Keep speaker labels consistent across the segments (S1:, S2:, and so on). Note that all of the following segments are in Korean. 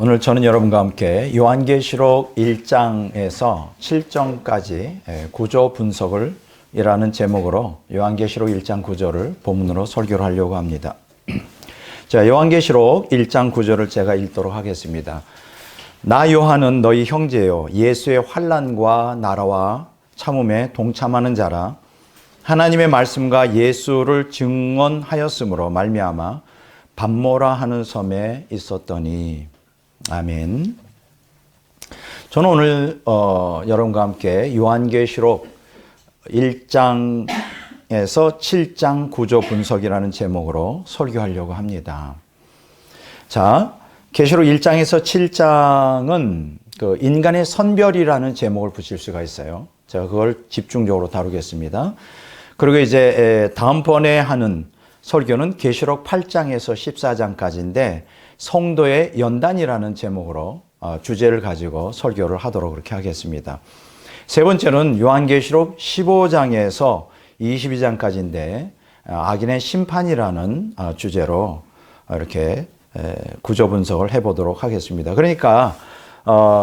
S1: 오늘 저는 여러분과 함께 요한계시록 1장에서 7장까지 구조 분석을 이라는 제목으로 요한계시록 1장 9절을 본문으로 설교를 하려고 합니다. 자, 요한계시록 1장 9절을 제가 읽도록 하겠습니다. 나 요한은 너희 형제요 예수의 환난과 나라와 참음에 동참하는 자라. 하나님의 말씀과 예수를 증언하였으므로 말미암아 밤모라 하는 섬에 있었더니. 아멘. 저는 오늘 여러분과 함께 요한계시록 1장에서 7장 구조 분석이라는 제목으로 설교하려고 합니다. 자, 계시록 1장에서 7장은 그 인간의 선별이라는 제목을 붙일 수가 있어요. 제가 그걸 집중적으로 다루겠습니다. 그리고 이제 다음번에 하는 설교는 계시록 8장에서 14장까지인데 성도의 연단이라는 제목으로 주제를 가지고 설교를 하도록 그렇게 하겠습니다. 세 번째는 요한계시록 15장에서 22장까지인데 악인의 심판이라는 주제로 이렇게 구조 분석을 해보도록 하겠습니다. 그러니까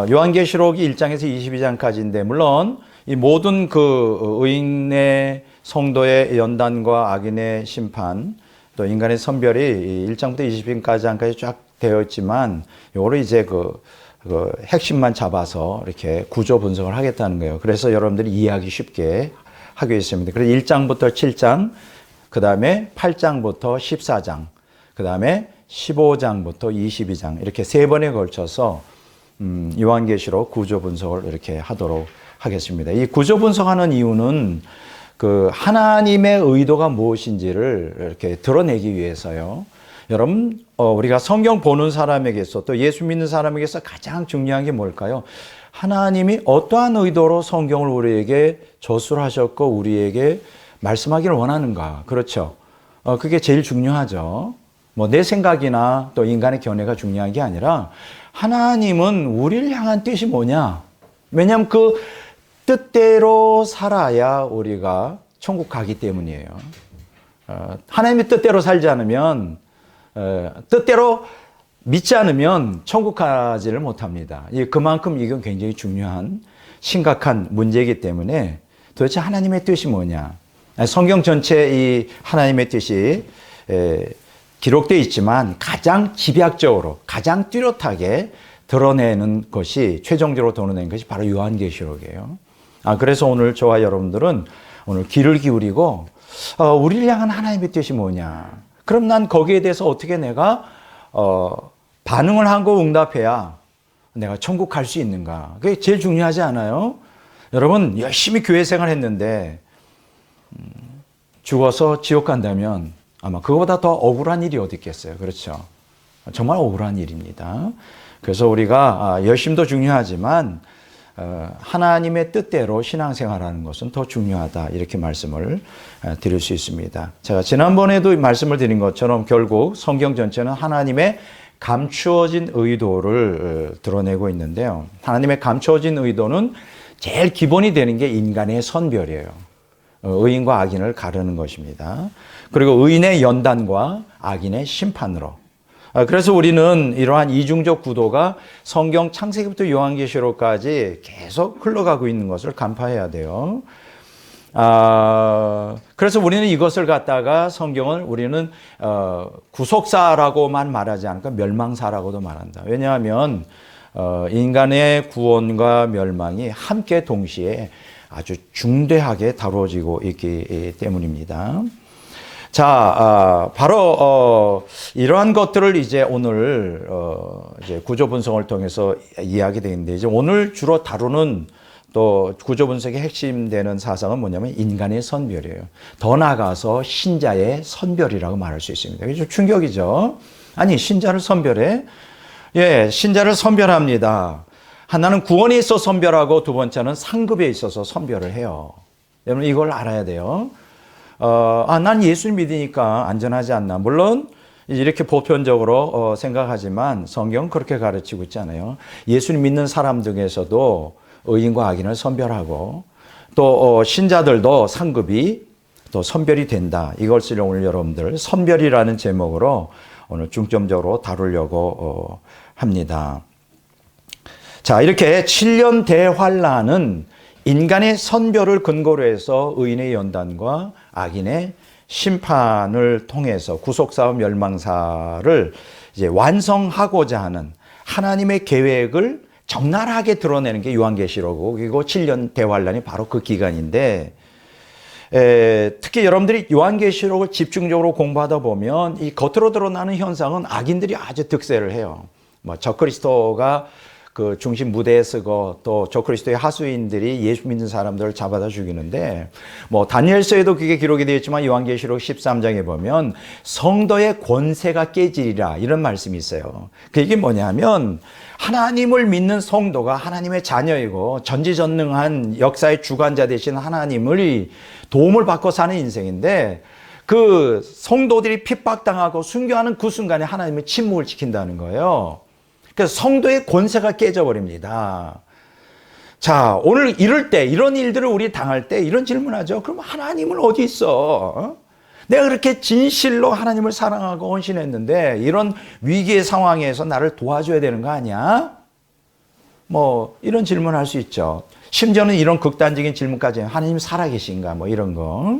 S1: 요한계시록이 1장에서 22장까지인데 물론 이 모든 그 의인의 성도의 연단과 악인의 심판 또 인간의 선별이 1장부터 22장까지 쫙 되어 있지만 요거를 이제 그 핵심만 잡아서 이렇게 구조 분석을 하겠다는 거예요. 그래서 여러분들이 이해하기 쉽게 하고 있습니다. 그래서 1장부터 7장, 그 다음에 8장부터 14장, 그 다음에 15장부터 22장 이렇게 세 번에 걸쳐서 요한계시록 구조 분석을 이렇게 하도록 하겠습니다. 이 구조 분석하는 이유는 그 하나님의 의도가 무엇인지를 이렇게 드러내기 위해서요. 여러분, 우리가 성경 보는 사람에게서 또 예수 믿는 사람에게서 가장 중요한 게 뭘까요? 하나님이 어떠한 의도로 성경을 우리에게 저술을 하셨고 우리에게 말씀하기를 원하는가? 그렇죠. 그게 제일 중요하죠. 뭐 내 생각이나 또 인간의 견해가 중요한 게 아니라 하나님은 우리를 향한 뜻이 뭐냐? 왜냐하면 그 뜻대로 살아야 우리가 천국 가기 때문이에요. 하나님의 뜻대로 살지 않으면 뜻대로 믿지 않으면 천국 가지를 못합니다. 그만큼 이건 굉장히 중요한 심각한 문제이기 때문에 도대체 하나님의 뜻이 뭐냐? 성경 전체 이 하나님의 뜻이 기록되어 있지만 가장 집약적으로 가장 뚜렷하게 드러내는 것이 최종적으로 드러내는 것이 바로 요한계시록이에요. 그래서 오늘 저와 여러분들은 오늘 귀를 기울이고 우리를 향한 하나님의 뜻이 뭐냐? 그럼 난 거기에 대해서 어떻게 내가 반응을 하고 응답해야 내가 천국 갈 수 있는가? 그게 제일 중요하지 않아요? 여러분 열심히 교회 생활 했는데 죽어서 지옥 간다면 아마 그거보다 더 억울한 일이 어디 있겠어요? 그렇죠? 정말 억울한 일입니다. 그래서 우리가 열심도 중요하지만 하나님의 뜻대로 신앙생활하는 것은 더 중요하다 이렇게 말씀을 드릴 수 있습니다. 제가 지난번에도 말씀을 드린 것처럼 결국 성경 전체는 하나님의 감추어진 의도를 드러내고 있는데요. 하나님의 감추어진 의도는 제일 기본이 되는 게 인간의 선별이에요. 의인과 악인을 가르는 것입니다. 그리고 의인의 연단과 악인의 심판으로. 그래서 우리는 이러한 이중적 구도가 성경 창세기부터 요한계시록까지 계속 흘러가고 있는 것을 간파해야 돼요. 그래서 우리는 이것을 갖다가 성경을 우리는 구속사라고만 말하지 않고 멸망사라고도 말한다. 왜냐하면 인간의 구원과 멸망이 함께 동시에 아주 중대하게 다루어지고 있기 때문입니다. 자, 바로 이러한 것들을 이제 오늘 이제 구조 분석을 통해서 이야기 되는데 이제 오늘 주로 다루는 또 구조 분석의 핵심되는 사상은 뭐냐면 인간의 선별이에요. 더 나아가서 신자의 선별이라고 말할 수 있습니다. 이게 좀 충격이죠. 아니 신자를 선별해? 예, 신자를 선별합니다. 하나는 구원에 있어 선별하고 두 번째는 상급에 있어서 선별을 해요. 여러분 이걸 알아야 돼요. 난 예수를 믿으니까 안전하지 않나. 물론 이렇게 보편적으로 생각하지만 성경은 그렇게 가르치고 있잖아요. 예수를 믿는 사람 중에서도 의인과 악인을 선별하고 또 신자들도 상급이 또 선별이 된다. 이것을 오늘 여러분들 선별이라는 제목으로 오늘 중점적으로 다루려고 합니다. 자, 이렇게 7년 대환란은 인간의 선별을 근거로 해서 의인의 연단과 악인의 심판을 통해서 구속사와 멸망사를 이제 완성하고자 하는 하나님의 계획을 적나라하게 드러내는 게 요한계시록이고, 그리고 7년 대환란이 바로 그 기간인데, 특히 여러분들이 요한계시록을 집중적으로 공부하다 보면 이 겉으로 드러나는 현상은 악인들이 아주 득세를 해요. 뭐 적그리스도가 그 중심 무대에 서고, 또 적그리스도의 하수인들이 예수 믿는 사람들을 잡아다 죽이는데, 뭐 다니엘서에도 그게 기록이 되어 있지만 요한계시록 13장에 보면 성도의 권세가 깨지리라, 이런 말씀이 있어요. 그게 뭐냐면 하나님을 믿는 성도가 하나님의 자녀이고 전지전능한 역사의 주관자 되신 하나님을 도움을 받고 사는 인생인데, 그 성도들이 핍박당하고 순교하는 그 순간에 하나님의 침묵을 지킨다는 거예요. 그래서 성도의 권세가 깨져버립니다. 자, 오늘 이럴 때, 이런 일들을 우리 당할 때 이런 질문하죠. 그럼 하나님은 어디 있어? 내가 그렇게 진실로 하나님을 사랑하고 헌신했는데 이런 위기의 상황에서 나를 도와줘야 되는 거 아니야? 뭐 이런 질문할 수 있죠. 심지어는 이런 극단적인 질문까지, 하나님 살아계신가, 뭐 이런 거.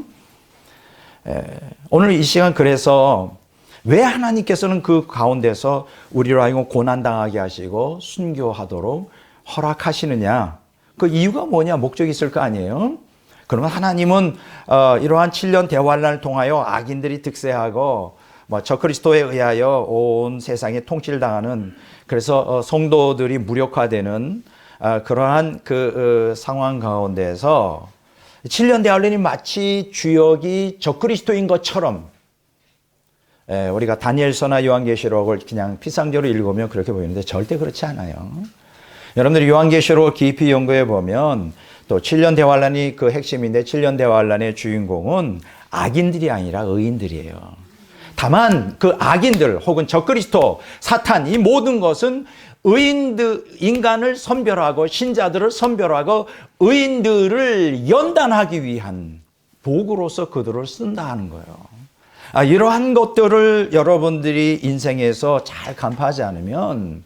S1: 오늘 이 시간 그래서 왜 하나님께서는 그 가운데서 우리로 하여금 고난당하게 하시고 순교하도록 허락하시느냐? 그 이유가 뭐냐? 목적이 있을 거 아니에요? 그러면 하나님은 이러한 7년 대환란을 통하여 악인들이 득세하고 뭐 적그리스도에 의하여 온 세상에 통치당하는, 그래서 성도들이 무력화되는 그러한 그 상황 가운데서 7년 대환란이 마치 주역이 적그리스도인 것처럼, 우리가 다니엘서나 요한계시록을 그냥 피상적으로 읽으면 그렇게 보이는데 절대 그렇지 않아요. 여러분들이 요한계시록을 깊이 연구해 보면 또 7년 대환란이 그 핵심인데, 7년 대환란의 주인공은 악인들이 아니라 의인들이에요. 다만 그 악인들 혹은 적그리스도, 사탄, 이 모든 것은 의인들, 인간을 선별하고 신자들을 선별하고 의인들을 연단하기 위한 도구로서 그들을 쓴다 하는 거예요. 이러한 것들을 여러분들이 인생에서 잘 간파하지 않으면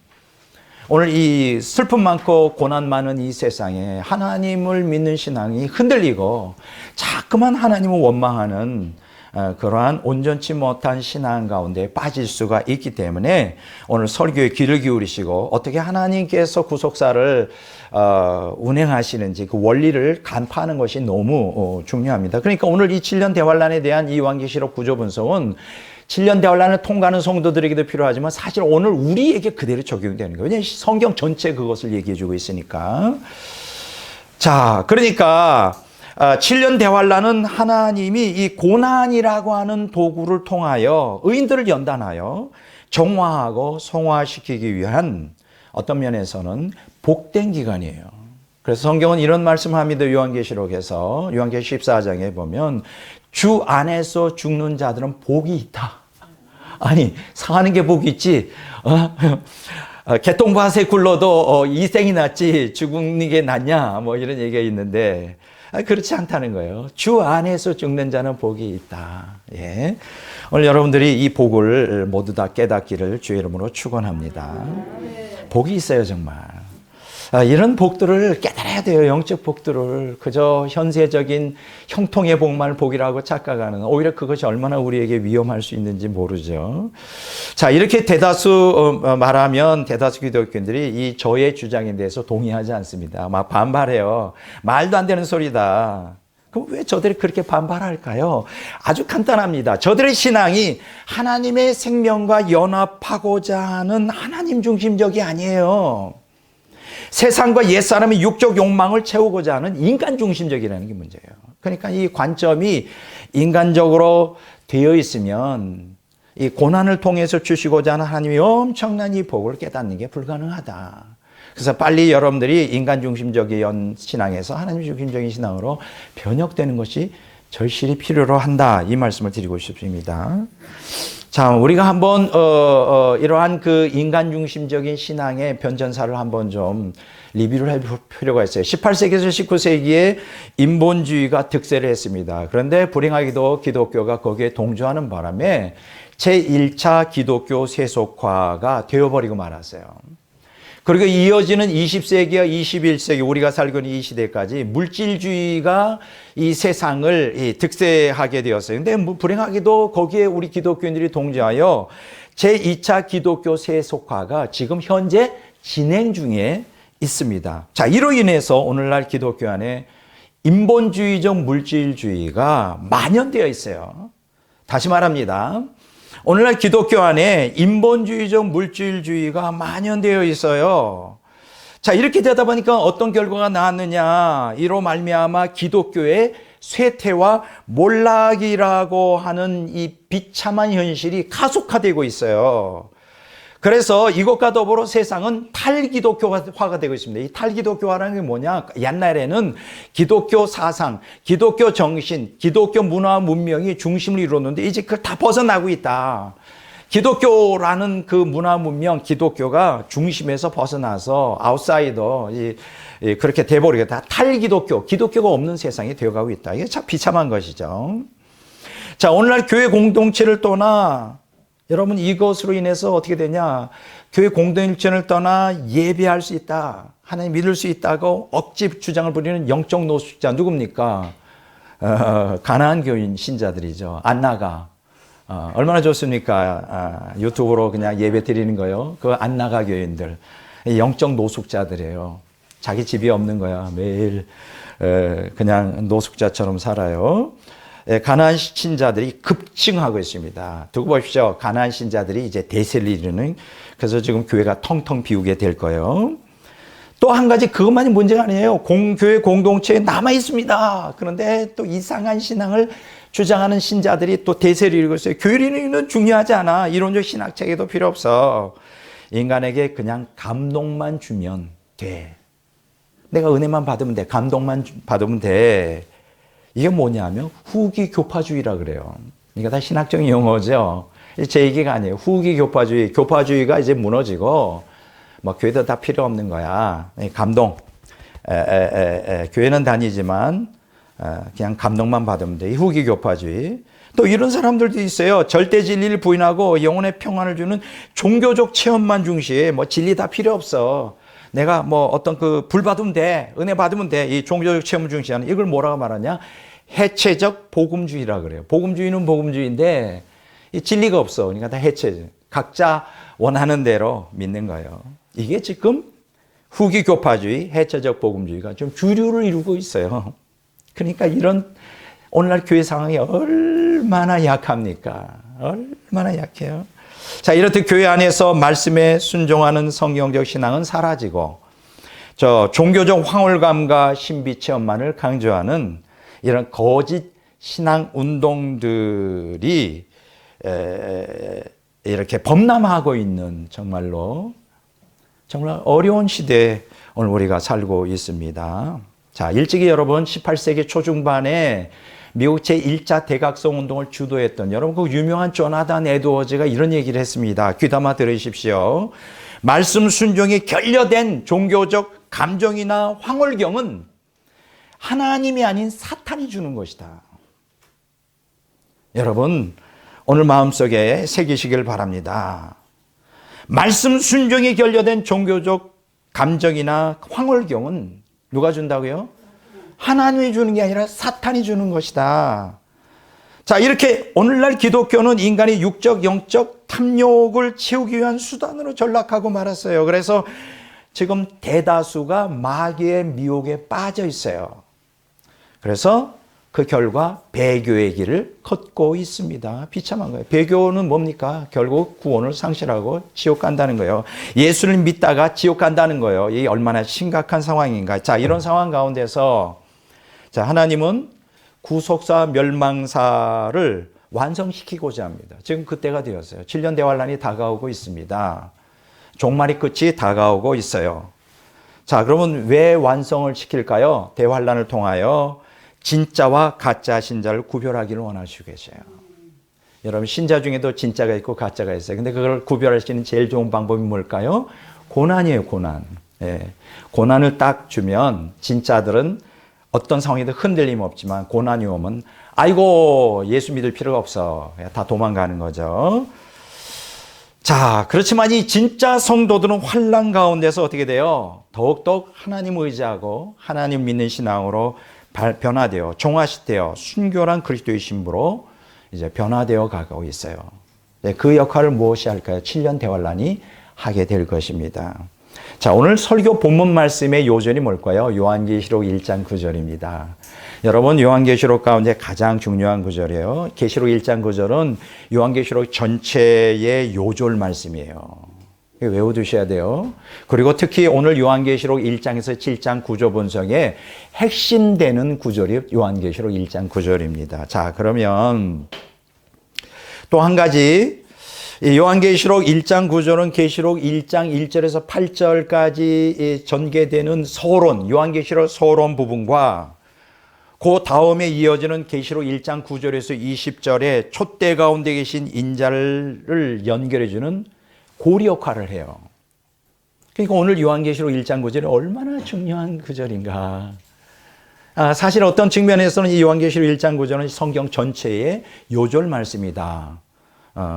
S1: 오늘 이 슬픔 많고 고난 많은 이 세상에 하나님을 믿는 신앙이 흔들리고 자꾸만 하나님을 원망하는 그러한 온전치 못한 신앙 가운데 빠질 수가 있기 때문에 오늘 설교에 귀를 기울이시고 어떻게 하나님께서 구속사를 운행하시는지 그 원리를 간파하는 것이 너무 중요합니다. 그러니까 오늘 이 7년 대환란에 대한 이 요한계시록 구조 분석은 7년 대환란을 통과하는 성도들에게도 필요하지만 사실 오늘 우리에게 그대로 적용되는 거예요. 왜냐하면 성경 전체 그것을 얘기해 주고 있으니까. 자, 그러니까 7년 대환란은 하나님이 이 고난이라고 하는 도구를 통하여 의인들을 연단하여 정화하고 성화시키기 위한 어떤 면에서는 복된 기간이에요. 그래서 성경은 이런 말씀합니다. 요한계시록에서 요한계시록 14장에 보면 주 안에서 죽는 자들은 복이 있다. 아니, 사는 게 복이 있지. 개똥밭에 굴러도 이생이 낫지 죽는 게 낫냐, 뭐 이런 얘기가 있는데 그렇지 않다는 거예요. 주 안에서 죽는 자는 복이 있다. 예. 오늘 여러분들이 이 복을 모두 다 깨닫기를 주의 이름으로 축원합니다. 복이 있어요, 정말. 이런 복들을 깨달아야 돼요. 영적 복들을 그저 현세적인 형통의 복만 복이라고 착각하는, 오히려 그것이 얼마나 우리에게 위험할 수 있는지 모르죠. 자, 이렇게 대다수 말하면 대다수 기독교인들이 이 저의 주장에 대해서 동의하지 않습니다. 막 반발해요. 말도 안 되는 소리다. 그럼 왜 저들이 그렇게 반발할까요? 아주 간단합니다. 저들의 신앙이 하나님의 생명과 연합하고자 하는 하나님 중심적이 아니에요. 세상과 옛사람의 육적 욕망을 채우고자 하는 인간 중심적이라는 게 문제예요. 그러니까 이 관점이 인간적으로 되어 있으면 이 고난을 통해서 주시고자 하는 하나님의 엄청난 이 복을 깨닫는 게 불가능하다. 그래서 빨리 여러분들이 인간 중심적인 신앙에서 하나님 중심적인 신앙으로 변혁되는 것이 절실히 필요로 한다. 이 말씀을 드리고 싶습니다. 자, 우리가 한번 이러한 그 인간 중심적인 신앙의 변전사를 한번 좀 리뷰를 해볼 필요가 있어요. 18세기에서 19세기에 인본주의가 득세를 했습니다. 그런데 불행하게도 기독교가 거기에 동조하는 바람에 제1차 기독교 세속화가 되어버리고 말았어요. 그리고 이어지는 20세기와 21세기 우리가 살고 있는 이 시대까지 물질주의가 이 세상을 득세하게 되었어요. 근데 불행하게도 거기에 우리 기독교인들이 동조하여 제2차 기독교 세속화가 지금 현재 진행 중에 있습니다. 자, 이로 인해서 오늘날 기독교 안에 인본주의적 물질주의가 만연되어 있어요. 다시 말합니다. 오늘날 기독교 안에 인본주의적 물질주의가 만연되어 있어요. 자, 이렇게 되다 보니까 어떤 결과가 나왔느냐. 이로 말미암아 기독교의 쇠퇴와 몰락이라고 하는 이 비참한 현실이 가속화되고 있어요. 그래서 이것과 더불어 세상은 탈기독교화가 되고 있습니다. 이 탈기독교화라는 게 뭐냐? 옛날에는 기독교 사상, 기독교 정신, 기독교 문화 문명이 중심을 이루었는데 이제 그걸 다 벗어나고 있다. 기독교라는 그 문화 문명, 기독교가 중심에서 벗어나서 아웃사이더 그렇게 돼버리겠다. 탈기독교, 기독교가 없는 세상이 되어가고 있다. 이게 참 비참한 것이죠. 자, 오늘날 교회 공동체를 떠나 여러분 이것으로 인해서 어떻게 되냐? 교회 공동체를 떠나 예배할 수 있다. 하나님 믿을 수 있다고 억지 주장을 부리는 영적 노숙자 누굽니까? 가나안 교인 신자들이죠. 안 나가. 얼마나 좋습니까? 유튜브로 그냥 예배 드리는 거요. 그 안 나가 교인들. 영적 노숙자들이에요. 자기 집이 없는 거야. 매일 그냥 노숙자처럼 살아요. 가나안 신자들이 급증하고 있습니다. 두고 보십시오. 가나안 신자들이 이제 대세를 이루는, 그래서 지금 교회가 텅텅 비우게 될 거예요. 또 한 가지 그것만이 문제가 아니에요. 교회 공동체에 남아 있습니다. 그런데 또 이상한 신앙을 주장하는 신자들이 또 대세를 이루고 있어요. 교리는 중요하지 않아. 이론적 신학 체계도 필요 없어. 인간에게 그냥 감동만 주면 돼. 내가 은혜만 받으면 돼. 감동만 받으면 돼. 이게 뭐냐면 후기 교파주의라 그래요. 이게 다 신학적인 용어죠. 제 얘기가 아니에요. 후기 교파주의. 교파주의가 이제 무너지고 뭐 교회도 다 필요 없는 거야. 감동. 교회는 다니지만 그냥 감동만 받으면 돼. 이 후기 교파주의. 또 이런 사람들도 있어요. 절대 진리를 부인하고 영혼의 평안을 주는 종교적 체험만 중시해. 뭐 진리 다 필요 없어. 내가 뭐 어떤 불 받으면 돼. 은혜 받으면 돼. 이 종교적 체험 중시하는 이걸 뭐라고 말하냐? 해체적 복음주의라 그래요. 복음주의는 복음주의인데 이 진리가 없어. 그러니까 다 해체. 각자 원하는 대로 믿는 거예요. 이게 지금 후기 교파주의, 해체적 복음주의가 좀 주류를 이루고 있어요. 그러니까 이런 오늘날 교회 상황이 얼마나 약합니까? 얼마나 약해요. 자, 이렇듯 교회 안에서 말씀에 순종하는 성경적 신앙은 사라지고 종교적 황홀감과 신비 체험만을 강조하는 이런 거짓 신앙 운동들이 이렇게 범람하고 있는 정말 어려운 시대에 오늘 우리가 살고 있습니다. 자, 일찍이 여러분 18세기 초중반에 미국 제1차 대각성 운동을 주도했던 여러분 그 유명한 조나단 에드워즈가 이런 얘기를 했습니다. 귀담아 들으십시오. 말씀 순종에 결여된 종교적 감정이나 황홀경은 하나님이 아닌 사탄이 주는 것이다. 여러분 오늘 마음속에 새기시길 바랍니다. 말씀 순종에 결여된 종교적 감정이나 황홀경은 누가 준다고요? 하나님이 주는 게 아니라 사탄이 주는 것이다. 자, 이렇게 오늘날 기독교는 인간의 육적, 영적 탐욕을 채우기 위한 수단으로 전락하고 말았어요. 그래서 지금 대다수가 마귀의 미혹에 빠져 있어요. 그래서 그 결과 배교의 길을 걷고 있습니다. 비참한 거예요. 배교는 뭡니까? 결국 구원을 상실하고 지옥 간다는 거예요. 예수를 믿다가 지옥 간다는 거예요. 이게 얼마나 심각한 상황인가. 자, 이런 상황 가운데서 자, 하나님은 구속사 멸망사를 완성시키고자 합니다. 지금 그때가 되었어요. 7년 대환란이 다가오고 있습니다. 종말의 끝이 다가오고 있어요. 자, 그러면 왜 완성을 시킬까요? 대환란을 통하여 진짜와 가짜 신자를 구별하기를 원하시고 계세요. 여러분 신자 중에도 진짜가 있고 가짜가 있어요. 근데 그걸 구별할 수 있는 제일 좋은 방법이 뭘까요? 고난이에요, 고난. 예. 고난을 딱 주면 진짜들은 어떤 상황에도 흔들림 없지만 고난이 오면 아이고 예수 믿을 필요가 없어. 다 도망가는 거죠. 자, 그렇지만 이 진짜 성도들은 환난 가운데서 어떻게 돼요? 더욱더욱 하나님 의지하고 하나님 믿는 신앙으로 변화되어 종화시되어 순결한 그리스도의 신부로 이제 변화되어 가고 있어요. 그 역할을 무엇이 할까요? 7년 대환란이 하게 될 것입니다. 자, 오늘 설교 본문 말씀의 요절이 뭘까요? 요한계시록 1장 9절입니다. 여러분, 요한계시록 가운데 가장 중요한 구절이에요. 계시록 1장 9절은 요한계시록 전체의 요절 말씀이에요. 외워두셔야 돼요. 그리고 특히 오늘 요한계시록 1장에서 7장 구조 분석의 핵심되는 구절이 요한계시록 1장 9절입니다. 자, 그러면 또 한 가지, 요한계시록 1장 9절은 계시록 1장 1절에서 8절까지 전개되는 서론, 요한계시록 서론 부분과 그 다음에 이어지는 계시록 1장 9절에서 20절에 촛대 가운데 계신 인자를 연결해주는 고리 역할을 해요. 그러니까 오늘 요한계시록 1장 9절이 얼마나 중요한 구절인가. 사실 어떤 측면에서는 이 요한계시록 1장 9절은 성경 전체의 요절 말씀이다.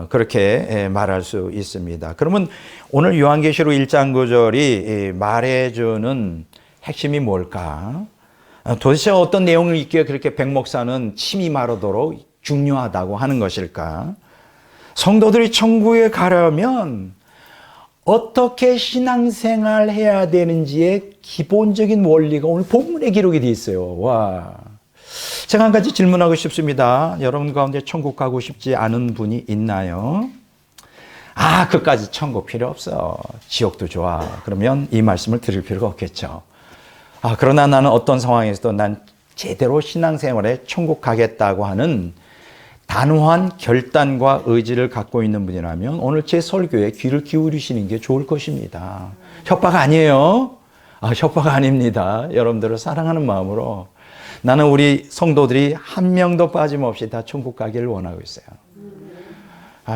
S1: 그렇게 말할 수 있습니다. 그러면 오늘 요한계시록 1장 9절이 말해주는 핵심이 뭘까? 도대체 어떤 내용을 읽기에 그렇게 백 목사는 침이 마르도록 중요하다고 하는 것일까? 성도들이 천국에 가려면 어떻게 신앙생활 해야 되는지의 기본적인 원리가 오늘 본문에 기록이 되어 있어요. 와. 제가 한 가지 질문하고 싶습니다. 여러분 가운데 천국 가고 싶지 않은 분이 있나요? 그까지 천국 필요 없어. 지옥도 좋아. 그러면 이 말씀을 드릴 필요가 없겠죠. 그러나 나는 어떤 상황에서도 난 제대로 신앙생활에 천국 가겠다고 하는 단호한 결단과 의지를 갖고 있는 분이라면 오늘 제 설교에 귀를 기울이시는 게 좋을 것입니다. 협박 아니에요. 협박 아닙니다. 여러분들을 사랑하는 마음으로 나는 우리 성도들이 한 명도 빠짐없이 다 천국 가기를 원하고 있어요.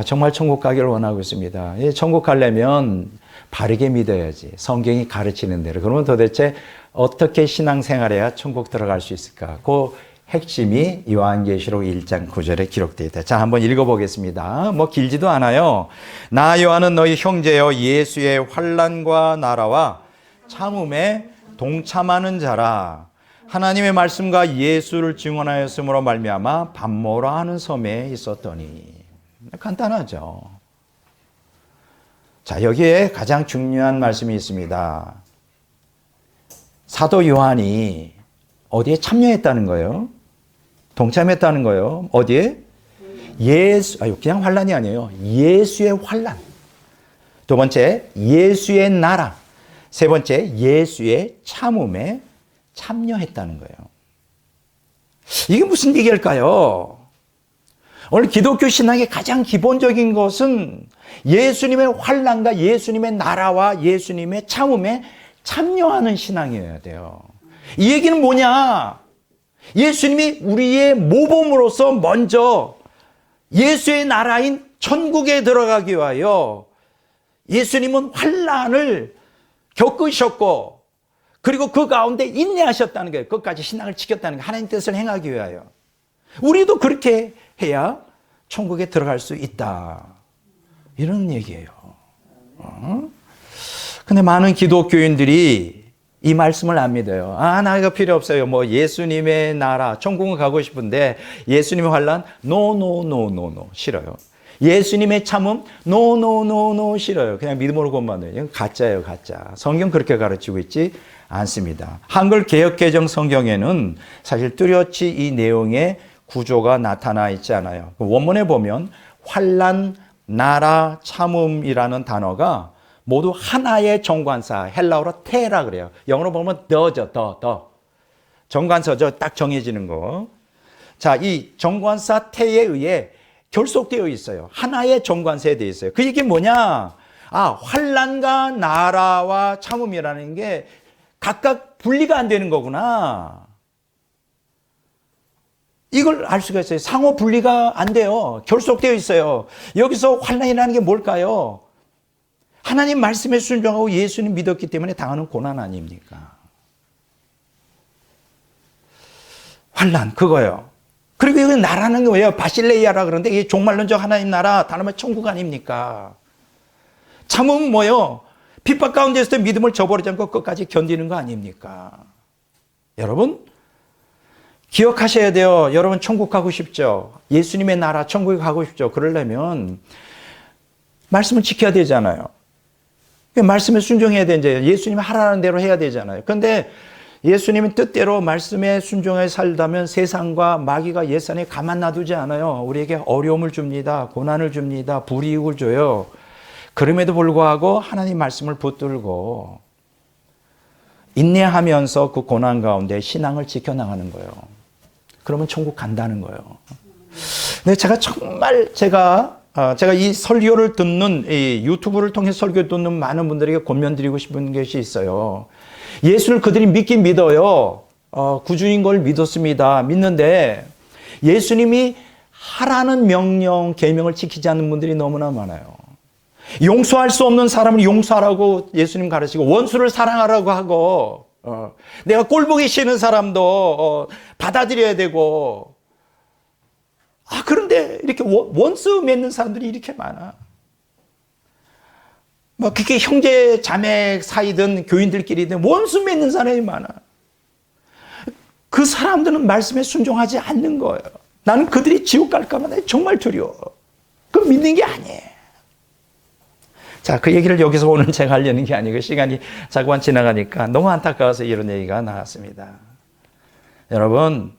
S1: 정말 천국 가기를 원하고 있습니다. 천국 가려면 바르게 믿어야지. 성경이 가르치는 대로. 그러면 도대체 어떻게 신앙생활해야 천국 들어갈 수 있을까? 그 핵심이 요한계시록 1장 9절에 기록되어 있다. 자, 한번 읽어보겠습니다. 길지도 않아요. 나 요한은 너희 형제여 예수의 환난과 나라와 참음에 동참하는 자라. 하나님의 말씀과 예수를 증언하였으므로 말미암아 반모라 하는 섬에 있었더니. 간단하죠. 자, 여기에 가장 중요한 말씀이 있습니다. 사도 요한이 어디에 참여했다는 거예요? 동참했다는 거예요. 어디에? 그냥 환란이 아니에요. 예수의 환란. 두 번째, 예수의 나라. 세 번째, 예수의 참음에 참여했다는 거예요. 이게 무슨 얘기일까요? 오늘 기독교 신앙의 가장 기본적인 것은 예수님의 환란과 예수님의 나라와 예수님의 참음에 참여하는 신앙이어야 돼요. 이 얘기는 뭐냐? 예수님이 우리의 모범으로서 먼저 예수의 나라인 천국에 들어가기 위하여 예수님은 환란을 겪으셨고 그리고 그 가운데 인내하셨다는 거예요. 끝까지 신앙을 지켰다는 거예요. 하나님 뜻을 행하기 위하여. 우리도 그렇게 해야 천국에 들어갈 수 있다. 이런 얘기예요. 근데 많은 기독교인들이 이 말씀을 안 믿어요. 나 이거 필요 없어요. 예수님의 나라, 천국은 가고 싶은데 예수님의 환란, 노, 싫어요. 예수님의 참음, 노, 싫어요. 그냥 믿음으로 구원받아요. 이건 가짜예요, 가짜. 성경 그렇게 가르치고 있지 않습니다. 한글 개역개정 성경에는 사실 뚜렷이 이 내용의 구조가 나타나 있지 않아요. 원문에 보면 환란, 나라, 참음이라는 단어가 모두 하나의 정관사, 헬라어로 테라 그래요. 영어로 보면 더죠, 더. 정관사죠, 딱 정해지는 거. 자, 이 정관사 테에 의해 결속되어 있어요. 하나의 정관사에 되어 있어요. 그 얘기 뭐냐? 환란과 나라와 참음이라는 게 각각 분리가 안 되는 거구나. 이걸 알 수가 있어요. 상호 분리가 안 돼요. 결속되어 있어요. 여기서 환란이라는 게 뭘까요? 하나님 말씀에 순종하고 예수님 믿었기 때문에 당하는 고난 아닙니까? 환란 그거요. 그리고 이거 나라는 게 뭐예요? 바실레이아라 그러는데 이게 종말론적 하나님 나라, 다름은 천국 아닙니까? 참음은 뭐예요? 핍박 가운데서도 믿음을 저버리지 않고 끝까지 견디는 거 아닙니까? 여러분, 기억하셔야 돼요. 여러분 천국 가고 싶죠? 예수님의 나라 천국에 가고 싶죠? 그러려면 말씀을 지켜야 되잖아요. 말씀에 순종해야 되는데 예수님이 하라는 대로 해야 되잖아요. 그런데 예수님의 뜻대로 말씀에 순종해 살다면 세상과 마귀가 예산에 가만 놔두지 않아요. 우리에게 어려움을 줍니다. 고난을 줍니다. 불이익을 줘요. 그럼에도 불구하고 하나님 말씀을 붙들고 인내하면서 그 고난 가운데 신앙을 지켜나가는 거예요. 그러면 천국 간다는 거예요. 근데 제가 이 설교를 듣는, 이 유튜브를 통해 설교 듣는 많은 분들에게 권면드리고 싶은 것이 있어요. 예수를 그들이 믿긴 믿어요. 구주인 걸 믿었습니다. 믿는데 예수님이 하라는 명령, 계명을 지키지 않는 분들이 너무나 많아요. 용서할 수 없는 사람을 용서하라고 예수님 가르치고 원수를 사랑하라고 하고 내가 꼴보기 싫은 사람도 받아들여야 되고 그런데 이렇게 원수 맺는 사람들이 이렇게 많아. 그게 형제 자매 사이든 교인들끼리든 원수 맺는 사람이 많아. 그 사람들은 말씀에 순종하지 않는 거예요. 나는 그들이 지옥 갈까 봐 정말 두려워. 그럼 믿는 게 아니에요. 자, 그 얘기를 여기서 오늘 제가 하려는 게 아니고 시간이 자꾸만 지나가니까 너무 안타까워서 이런 얘기가 나왔습니다. 여러분,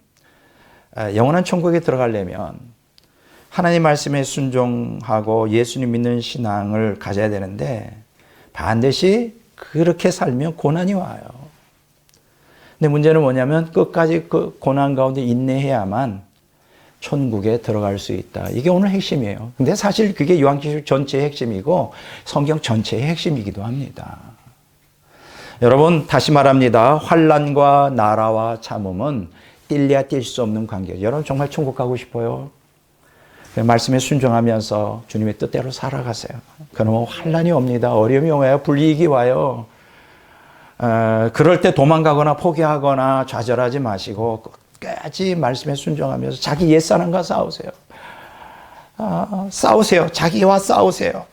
S1: 영원한 천국에 들어가려면 하나님 말씀에 순종하고 예수님 믿는 신앙을 가져야 되는데 반드시 그렇게 살면 고난이 와요. 근데 문제는 뭐냐면 끝까지 그 고난 가운데 인내해야만 천국에 들어갈 수 있다. 이게 오늘 핵심이에요. 근데 사실 그게 요한계시록 전체의 핵심이고 성경 전체의 핵심이기도 합니다. 여러분, 다시 말합니다. 환난과 나라와 참음은 뛸래야 뛸 수 없는 관계예요. 여러분 정말 천국 가고 싶어요? 말씀에 순종하면서 주님의 뜻대로 살아가세요. 그러면 환난이 옵니다. 어려움이 와요. 불이익이 와요. 그럴 때 도망가거나 포기하거나 좌절하지 마시고 끝까지 말씀에 순종하면서 자기 옛사람과 싸우세요. 싸우세요. 자기와 싸우세요.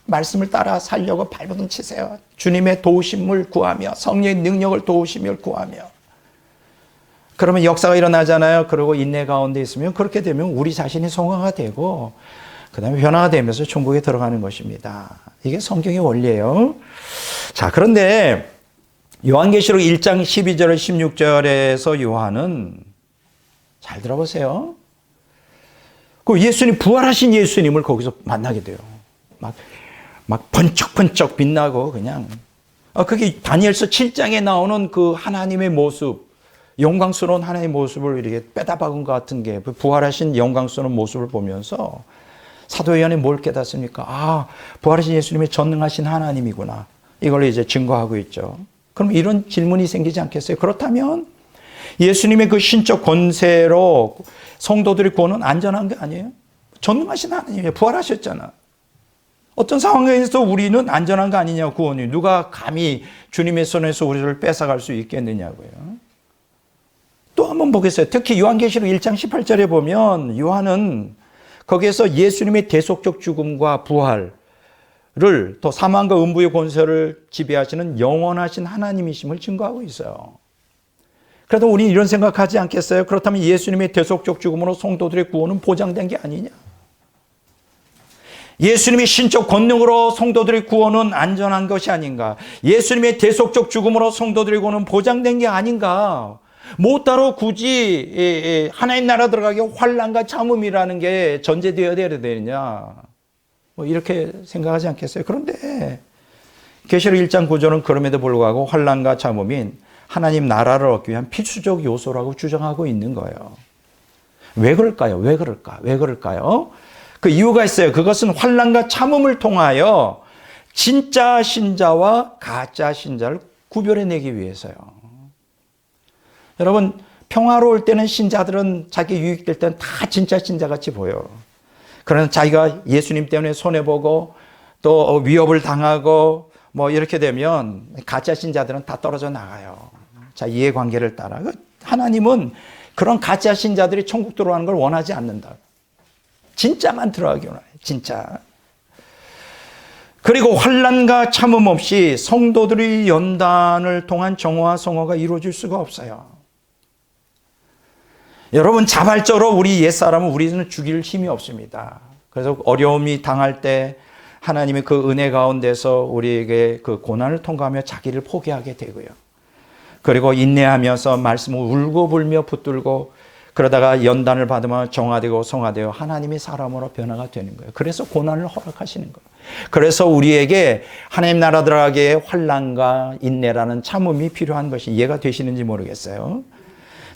S1: 말씀을 따라 살려고 발버둥 치세요. 주님의 도우심을 구하며 성령의 능력을 도우심을 구하며 그러면 역사가 일어나잖아요. 그리고 인내 가운데 있으면 그렇게 되면 우리 자신이 성화가 되고 그 다음에 변화가 되면서 천국에 들어가는 것입니다. 이게 성경의 원리예요. 자, 그런데 요한계시록 1장 12절 16절에서 요한은 잘 들어보세요. 그 예수님, 부활하신 예수님을 거기서 만나게 돼요. 막 번쩍번쩍 빛나고 그냥. 그게 다니엘서 7장에 나오는 그 하나님의 모습, 영광스러운 하나님의 모습을 이렇게 빼다박은 것 같은 게 부활하신 영광스러운 모습을 보면서 사도 요한이 뭘 깨닫습니까? 부활하신 예수님이 전능하신 하나님이구나. 이걸 이제 증거하고 있죠. 그럼 이런 질문이 생기지 않겠어요? 그렇다면 예수님의 그 신적 권세로 성도들의 구원은 안전한 게 아니에요? 전능하신 하나님이에요. 부활하셨잖아. 어떤 상황에서 우리는 안전한 거 아니냐, 구원이. 누가 감히 주님의 손에서 우리를 뺏어갈 수 있겠느냐고요. 또 한번 보겠어요. 특히 요한계시록 1장 18절에 보면 요한은 거기에서 예수님의 대속적 죽음과 부활을 또 사망과 음부의 권세를 지배하시는 영원하신 하나님이심을 증거하고 있어요. 그래도 우리는 이런 생각하지 않겠어요? 그렇다면 예수님의 대속적 죽음으로 성도들의 구원은 보장된 게 아니냐? 예수님의 신적 권능으로 성도들의 구원은 안전한 것이 아닌가? 예수님의 대속적 죽음으로 성도들의 구원은 보장된 게 아닌가? 뭐 따로 굳이 하나님 나라 들어가기 환난과 참음이라는 게 전제되어야 되느냐? 뭐 이렇게 생각하지 않겠어요? 그런데 계시록 1장 9절은 그럼에도 불구하고 환난과 참음인 하나님 나라를 얻기 위한 필수적 요소라고 주장하고 있는 거예요. 왜 그럴까요? 왜 그럴까요? 그 이유가 있어요. 그것은 환난과 참음을 통하여 진짜 신자와 가짜 신자를 구별해내기 위해서요. 여러분, 평화로울 때는 신자들은 자기 유익될 때는 다 진짜 신자같이 보여. 그러나 자기가 예수님 때문에 손해보고 또 위협을 당하고 뭐 이렇게 되면 가짜 신자들은 다 떨어져 나가요. 자, 이해관계를 따라. 하나님은 그런 가짜 신자들이 천국 들어가는 걸 원하지 않는다. 진짜만 들어가기 원해요. 진짜. 그리고 환난과 참음 없이 성도들의 연단을 통한 정화와 성화가 이루어질 수가 없어요. 여러분, 자발적으로 우리 옛사람은 우리는 죽일 힘이 없습니다. 그래서 어려움이 당할 때 하나님의 그 은혜 가운데서 우리에게 그 고난을 통과하며 자기를 포기하게 되고요. 그리고 인내하면서 말씀을 울고불며 붙들고 그러다가 연단을 받으면 정화되고 성화되어 하나님의 사람으로 변화가 되는 거예요. 그래서 고난을 허락하시는 거예요. 그래서 우리에게 하나님 나라 들어가기에 환난과 인내라는 참음이 필요한 것이 이해가 되시는지 모르겠어요.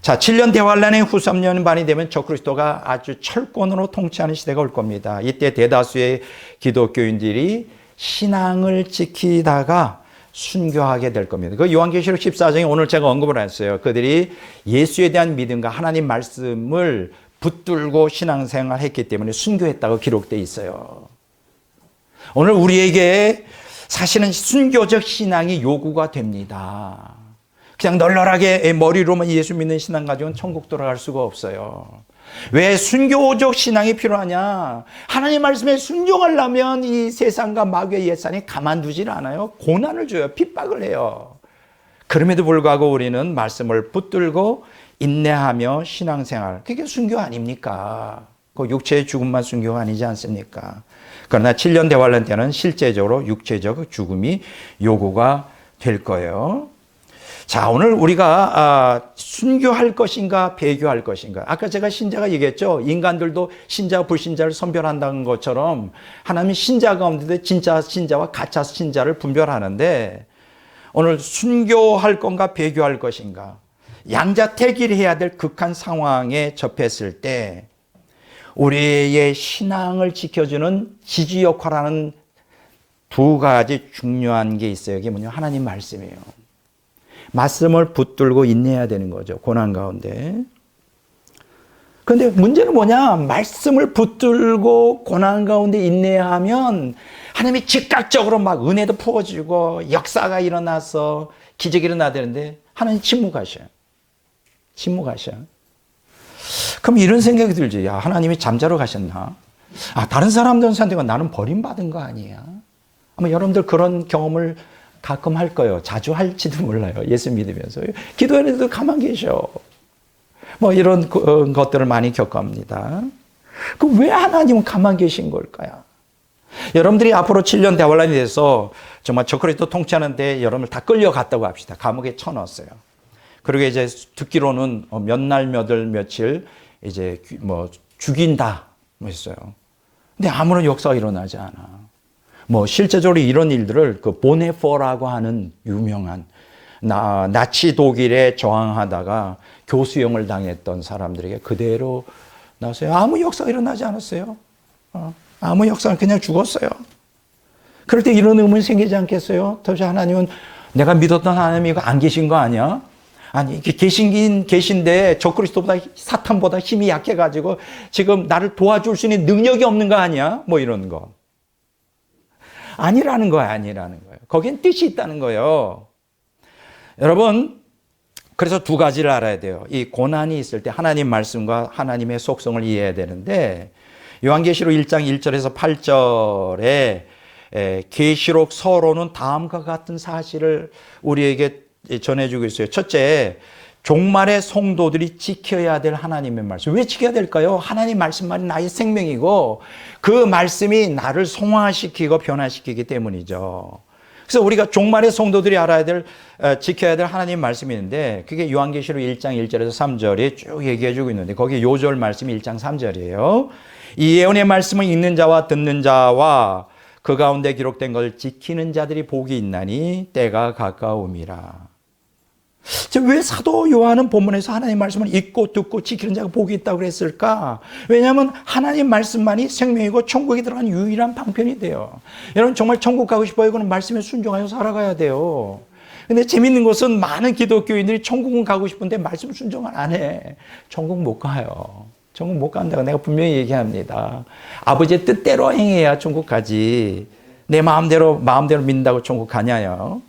S1: 자, 7년 대환란의 후 3년 반이 되면 적그리스도가 아주 철권으로 통치하는 시대가 올 겁니다. 이때 대다수의 기독교인들이 신앙을 지키다가 순교하게 될 겁니다. 그 요한계시록 14장에 오늘 제가 언급을 했어요. 그들이 예수에 대한 믿음과 하나님 말씀을 붙들고 신앙생활 했기 때문에 순교했다고 기록되어 있어요. 오늘 우리에게 사실은 순교적 신앙이 요구가 됩니다. 그냥 널널하게 머리로만 예수 믿는 신앙 가지고는 천국 돌아갈 수가 없어요. 왜 순교적 신앙이 필요하냐? 하나님 말씀에 순종하려면 이 세상과 마귀의 옛사람이 가만두질 않아요. 고난을 줘요. 핍박을 해요. 그럼에도 불구하고 우리는 말씀을 붙들고 인내하며 신앙생활. 그게 순교 아닙니까? 그 육체의 죽음만 순교가 아니지 않습니까? 그러나 7년 대환란 때는 실제적으로 육체적 죽음이 요구가 될 거예요. 자, 오늘 우리가 순교할 것인가 배교할 것인가. 아까 제가 신자가 얘기했죠. 인간들도 신자 불신자를 선별한다는 것처럼 하나님이 신자 가운데도 진짜 신자와 가짜 신자를 분별하는데 오늘 순교할 건가 배교할 것인가. 양자택일해야 될 극한 상황에 접했을 때 우리의 신앙을 지켜주는 지지 역할하는 두 가지 중요한 게 있어요. 이게 뭐냐? 하나님 말씀이에요. 말씀을 붙들고 인내해야 되는 거죠. 고난 가운데. 그런데 문제는 뭐냐? 말씀을 붙들고 고난 가운데 인내하면 하나님이 즉각적으로 막 은혜도 부어지고 역사가 일어나서 기적이 일어나야 되는데 하나님 침묵하셔요. 침묵하셔요. 그럼 이런 생각이 들지. 야, 하나님이 잠자러 가셨나? 아, 다른 사람들은 산다고 나는 버림받은 거 아니야? 아마 여러분들 그런 경험을 가끔 할 거예요. 자주 할지도 몰라요. 예수 믿으면서. 기도하는데도 가만 계셔. 뭐 이런 것들을 많이 겪습니다. 그럼 왜 하나님은 가만 계신 걸까요? 여러분들이 앞으로 7년 대환란이 돼서 정말 적그리스도 통치하는데 여러분을 다 끌려갔다고 합시다. 감옥에 쳐넣었어요. 그리고 이제 듣기로는 몇 날, 몇 월, 며칠 이제 뭐 죽인다 뭐 했어요. 근데 아무런 역사가 일어나지 않아. 뭐 실제적으로 이런 일들을 그 보네포라고 하는 유명한 나치 독일에 저항하다가 교수형을 당했던 사람들에게 그대로 나왔어요. 아무 역사가 일어나지 않았어요. 아무 역사가 그냥 죽었어요. 그럴 때 이런 의문이 생기지 않겠어요? 도대체 하나님은 내가 믿었던 하나님이 안 계신 거 아니야? 아니, 계신긴 계신데 적그리스도보다 사탄보다 힘이 약해가지고 지금 나를 도와줄 수 있는 능력이 없는 거 아니야? 뭐 이런 거. 아니라는 거예요. 아니라는 거예요. 거기엔 뜻이 있다는 거예요. 여러분, 그래서 두 가지를 알아야 돼요. 이 고난이 있을 때 하나님 말씀과 하나님의 속성을 이해해야 되는데 요한계시록 1장 1절에서 8절에 계시록 서로는 다음과 같은 사실을 우리에게 전해주고 있어요. 첫째, 종말의 성도들이 지켜야 될 하나님의 말씀. 왜 지켜야 될까요? 하나님 말씀만이 나의 생명이고 그 말씀이 나를 성화시키고 변화시키기 때문이죠. 그래서 우리가 종말의 성도들이 알아야 될, 지켜야 될 하나님 말씀이 있는데 그게 요한계시록 1장 1절에서 3절에 쭉 얘기해주고 있는데 거기 요절 말씀이 1장 3절이에요. 이 예언의 말씀을 읽는 자와 듣는 자와 그 가운데 기록된 걸 지키는 자들이 복이 있나니 때가 가까움이라. 왜 사도 요한은 본문에서 하나님 말씀을 읽고 듣고 지키는 자가 복이 있다고 그랬을까? 왜냐하면 하나님 말씀만이 생명이고 천국에 들어간 유일한 방편이 돼요. 여러분 정말 천국 가고 싶어요? 그럼 말씀에 순종하여 살아가야 돼요. 근데 재밌는 것은 많은 기독교인들이 천국은 가고 싶은데 말씀 순종을 안 해. 천국 못 가요. 천국 못 간다고 내가 분명히 얘기합니다. 아버지의 뜻대로 행해야 천국 가지. 내 마음대로 믿는다고 천국 가냐요.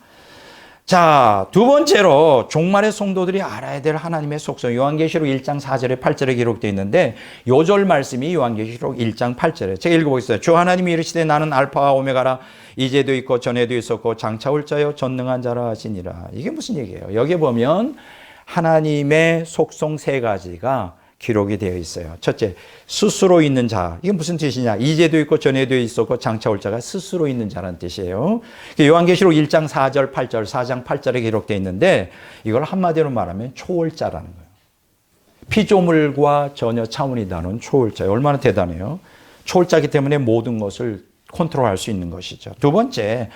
S1: 자, 두 번째로 종말의 성도들이 알아야 될 하나님의 속성. 요한계시록 1장 4절에 8절에 기록되어 있는데 요절 말씀이 요한계시록 1장 8절에 제가 읽어보겠습니다. 주 하나님이 이르시되 나는 알파와 오메가라 이제도 있고 전에도 있었고 장차 올 자요 전능한 자라 하시니라. 이게 무슨 얘기예요? 여기 보면 하나님의 속성 세 가지가 기록이 되어 있어요. 첫째, 스스로 있는 자. 이게 무슨 뜻이냐? 이제도 있고 전에도 있었고 장차 올 자가 스스로 있는 자라는 뜻이에요. 요한계시록 1장 4절, 8절, 4장 8절에 기록되어 있는데 이걸 한마디로 말하면 초월자라는 거예요. 피조물과 전혀 차원이 다른 초월자. 얼마나 대단해요. 초월자이기 때문에 모든 것을 컨트롤할 수 있는 것이죠. 두 번째,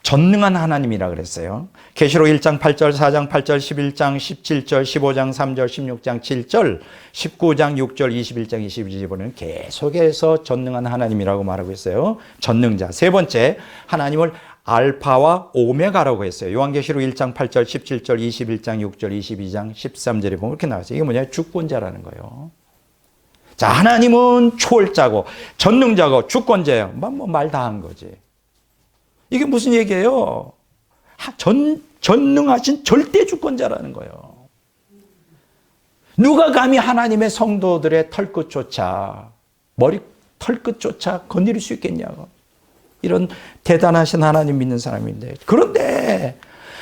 S1: 전능한 하나님이라 그랬어요. 계시록 1장 8절, 4장 8절, 11장 17절, 15장 3절, 16장 7절, 19장 6절, 21장 22절은 계속해서 전능한 하나님이라고 말하고 있어요. 전능자. 세 번째, 하나님을 알파와 오메가라고 했어요. 요한계시록 1장 8절, 17절, 21장 6절, 22장 13절에 보면 이렇게 나왔어요. 이게 뭐냐? 주권자라는 거예요. 자, 하나님은 초월자고 전능자고 주권자예요. 뭐 말 다 한 거지. 이게 무슨 얘기예요? 전능하신 절대 주권자라는 거예요. 누가 감히 하나님의 성도들의 털끝조차 머리 털끝조차 건드릴 수 있겠냐고. 이런 대단하신 하나님 믿는 사람인데, 그런데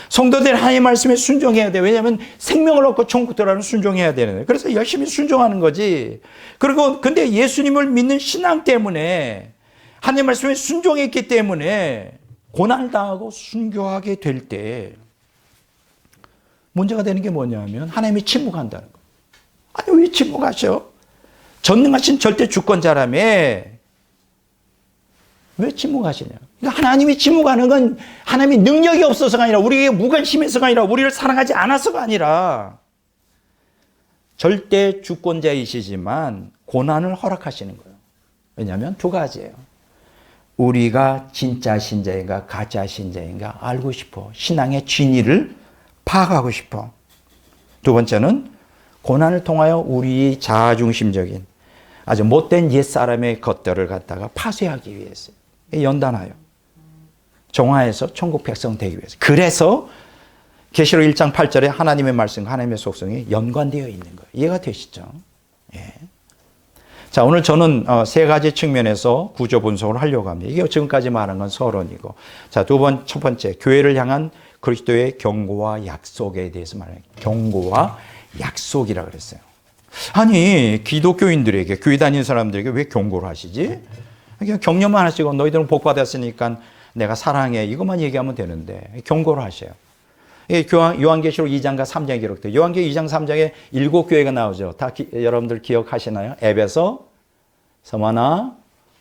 S1: 성도들 하나님의 말씀에 순종해야 돼. 왜냐하면 생명을 얻고 천국 들어가는 순종해야 되는데, 그래서 열심히 순종하는 거지. 그리고 근데 예수님을 믿는 신앙 때문에 하나님의 말씀에 순종했기 때문에 고난을 당하고 순교하게 될 때 문제가 되는 게 뭐냐면 하나님이 침묵한다는 거예요. 아니, 왜 침묵하셔? 전능하신 절대 주권자라며 왜 침묵하시냐? 그러니까 하나님이 침묵하는 건 하나님이 능력이 없어서가 아니라 우리에게 무관심해서가 아니라 우리를 사랑하지 않아서가 아니라 절대 주권자이시지만 고난을 허락하시는 거예요. 왜냐하면 두 가지예요. 우리가 진짜 신자인가 가짜 신자인가 알고 싶어. 신앙의 진위를 파악하고 싶어. 두 번째는 고난을 통하여 우리 자아중심적인 아주 못된 옛사람의 것들을 갖다가 파쇄하기 위해서 연단하여 정화해서 천국 백성 되기 위해서. 그래서 계시록 1장 8절에 하나님의 말씀과 하나님의 속성이 연관되어 있는 거예요. 이해가 되시죠? 예. 자, 오늘 저는 세 가지 측면에서 구조 분석을 하려고 합니다. 이게 지금까지 말한 건 서론이고. 자, 첫 번째, 교회를 향한 그리스도의 경고와 약속에 대해서 말해요. 경고와 약속이라 그랬어요. 아니, 기독교인들에게, 교회 다니는 사람들에게 왜 경고를 하시지? 그냥 격려만 하시고 너희들은 복 받았으니까 내가 사랑해. 이것만 얘기하면 되는데 경고를 하셔요. 요한계시록 2장과 3장에 기록돼요. 요한계시록 2장 3장에 7교회가 나오죠. 다 여러분들 기억하시나요? 에베소, 서마나,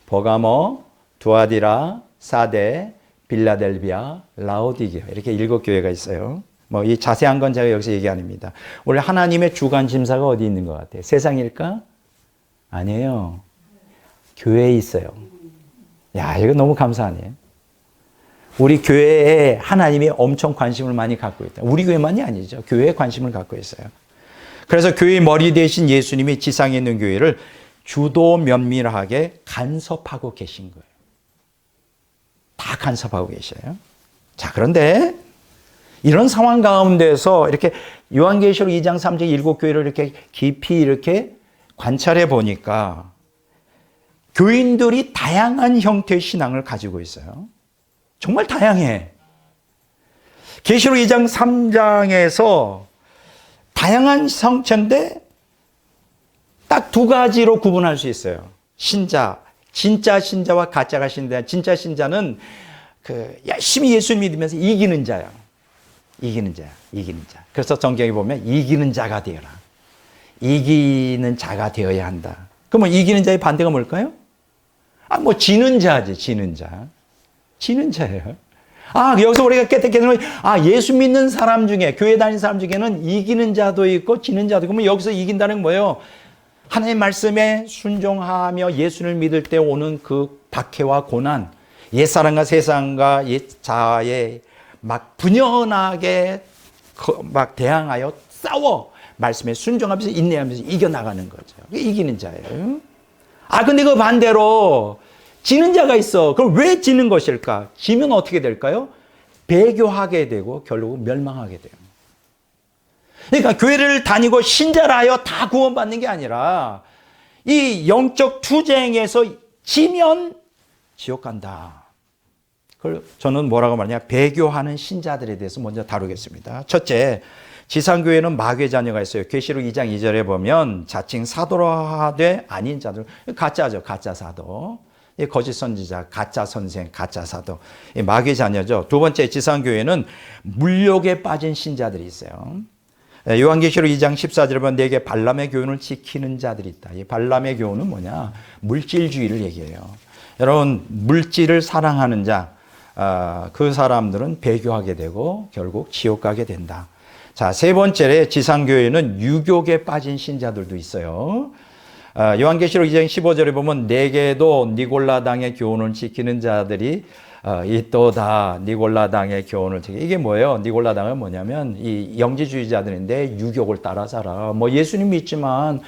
S1: 버가모, 두아디라, 사데, 빌라델비아, 라오디게아, 이렇게 7교회가 있어요. 뭐 이 자세한 건 제가 여기서 얘기 아닙니다. 원래 하나님의 주관 심사가 어디 있는 것 같아요? 세상일까? 아니에요. 교회에 있어요. 야, 이거 너무 감사하네. 우리 교회에 하나님이 엄청 관심을 많이 갖고 있다. 우리 교회만이 아니죠. 교회에 관심을 갖고 있어요. 그래서 교회의 머리 대신 예수님이 지상에 있는 교회를 주도 면밀하게 간섭하고 계신 거예요. 다 간섭하고 계셔요. 자, 그런데 이런 상황 가운데서 이렇게 요한계시록 2장 3장 7교회를 이렇게 깊이 이렇게 관찰해 보니까 교인들이 다양한 형태의 신앙을 가지고 있어요. 정말 다양해. 계시록 2장 3장에서 다양한 성체인데 딱 두 가지로 구분할 수 있어요. 신자, 진짜 신자와 가짜가 신자. 진짜 신자는 열심히 예수 믿으면서 이기는 자야. 이기는 자야. 이기는 자. 그래서 성경에 보면 이기는 자가 되어라. 이기는 자가 되어야 한다. 그러면 이기는 자의 반대가 뭘까요? 뭐 지는 자지, 지는 자. 지는 자예요. 여기서 우리가 깨닫게 되는 예수 믿는 사람 중에, 교회 다니는 사람 중에는 이기는 자도 있고 지는 자도 있고. 그러면 여기서 이긴다는 건 뭐예요? 하나님의 말씀에 순종하며 예수를 믿을 때 오는 그 박해와 고난, 옛사람과 세상과 옛자아에 막 분연하게 막 대항하여 싸워 말씀에 순종하면서 인내하면서 이겨나가는 거죠. 이기는 자예요. 근데 그 반대로 지는 자가 있어. 그럼 왜 지는 것일까? 지면 어떻게 될까요? 배교하게 되고 결국 멸망하게 돼요. 그러니까 교회를 다니고 신자라 하여 다 구원받는 게 아니라 이 영적 투쟁에서 지면 지옥 간다. 그걸 저는 뭐라고 말하냐, 배교하는 신자들에 대해서 먼저 다루겠습니다. 첫째, 지상교회는 마귀의 자녀가 있어요. 계시록 2장 2절에 보면 자칭 사도라 하되 아닌 자들, 가짜죠. 가짜 사도. 거짓 선지자, 가짜 선생, 가짜 사도. 마귀의 자녀죠. 두 번째, 지상교회는 물욕에 빠진 신자들이 있어요. 요한계시록 2장 14절에 보면 내게 발람의 교훈을 지키는 자들이 있다. 이 발람의 교훈은 뭐냐? 물질주의를 얘기해요. 여러분, 물질을 사랑하는 자, 그 사람들은 배교하게 되고 결국 지옥 가게 된다. 자, 세 번째, 지상교회는 유욕에 빠진 신자들도 있어요. 요한계시록 2장 15절에 보면 내게도 니골라당의 교훈을 지키는 자들이 있도다. 니골라당의 교훈을 지키. 이게 뭐예요? 니골라당은 뭐냐면 이 영지주의자들인데 유욕을 따라 살아. 뭐 예수님 믿지만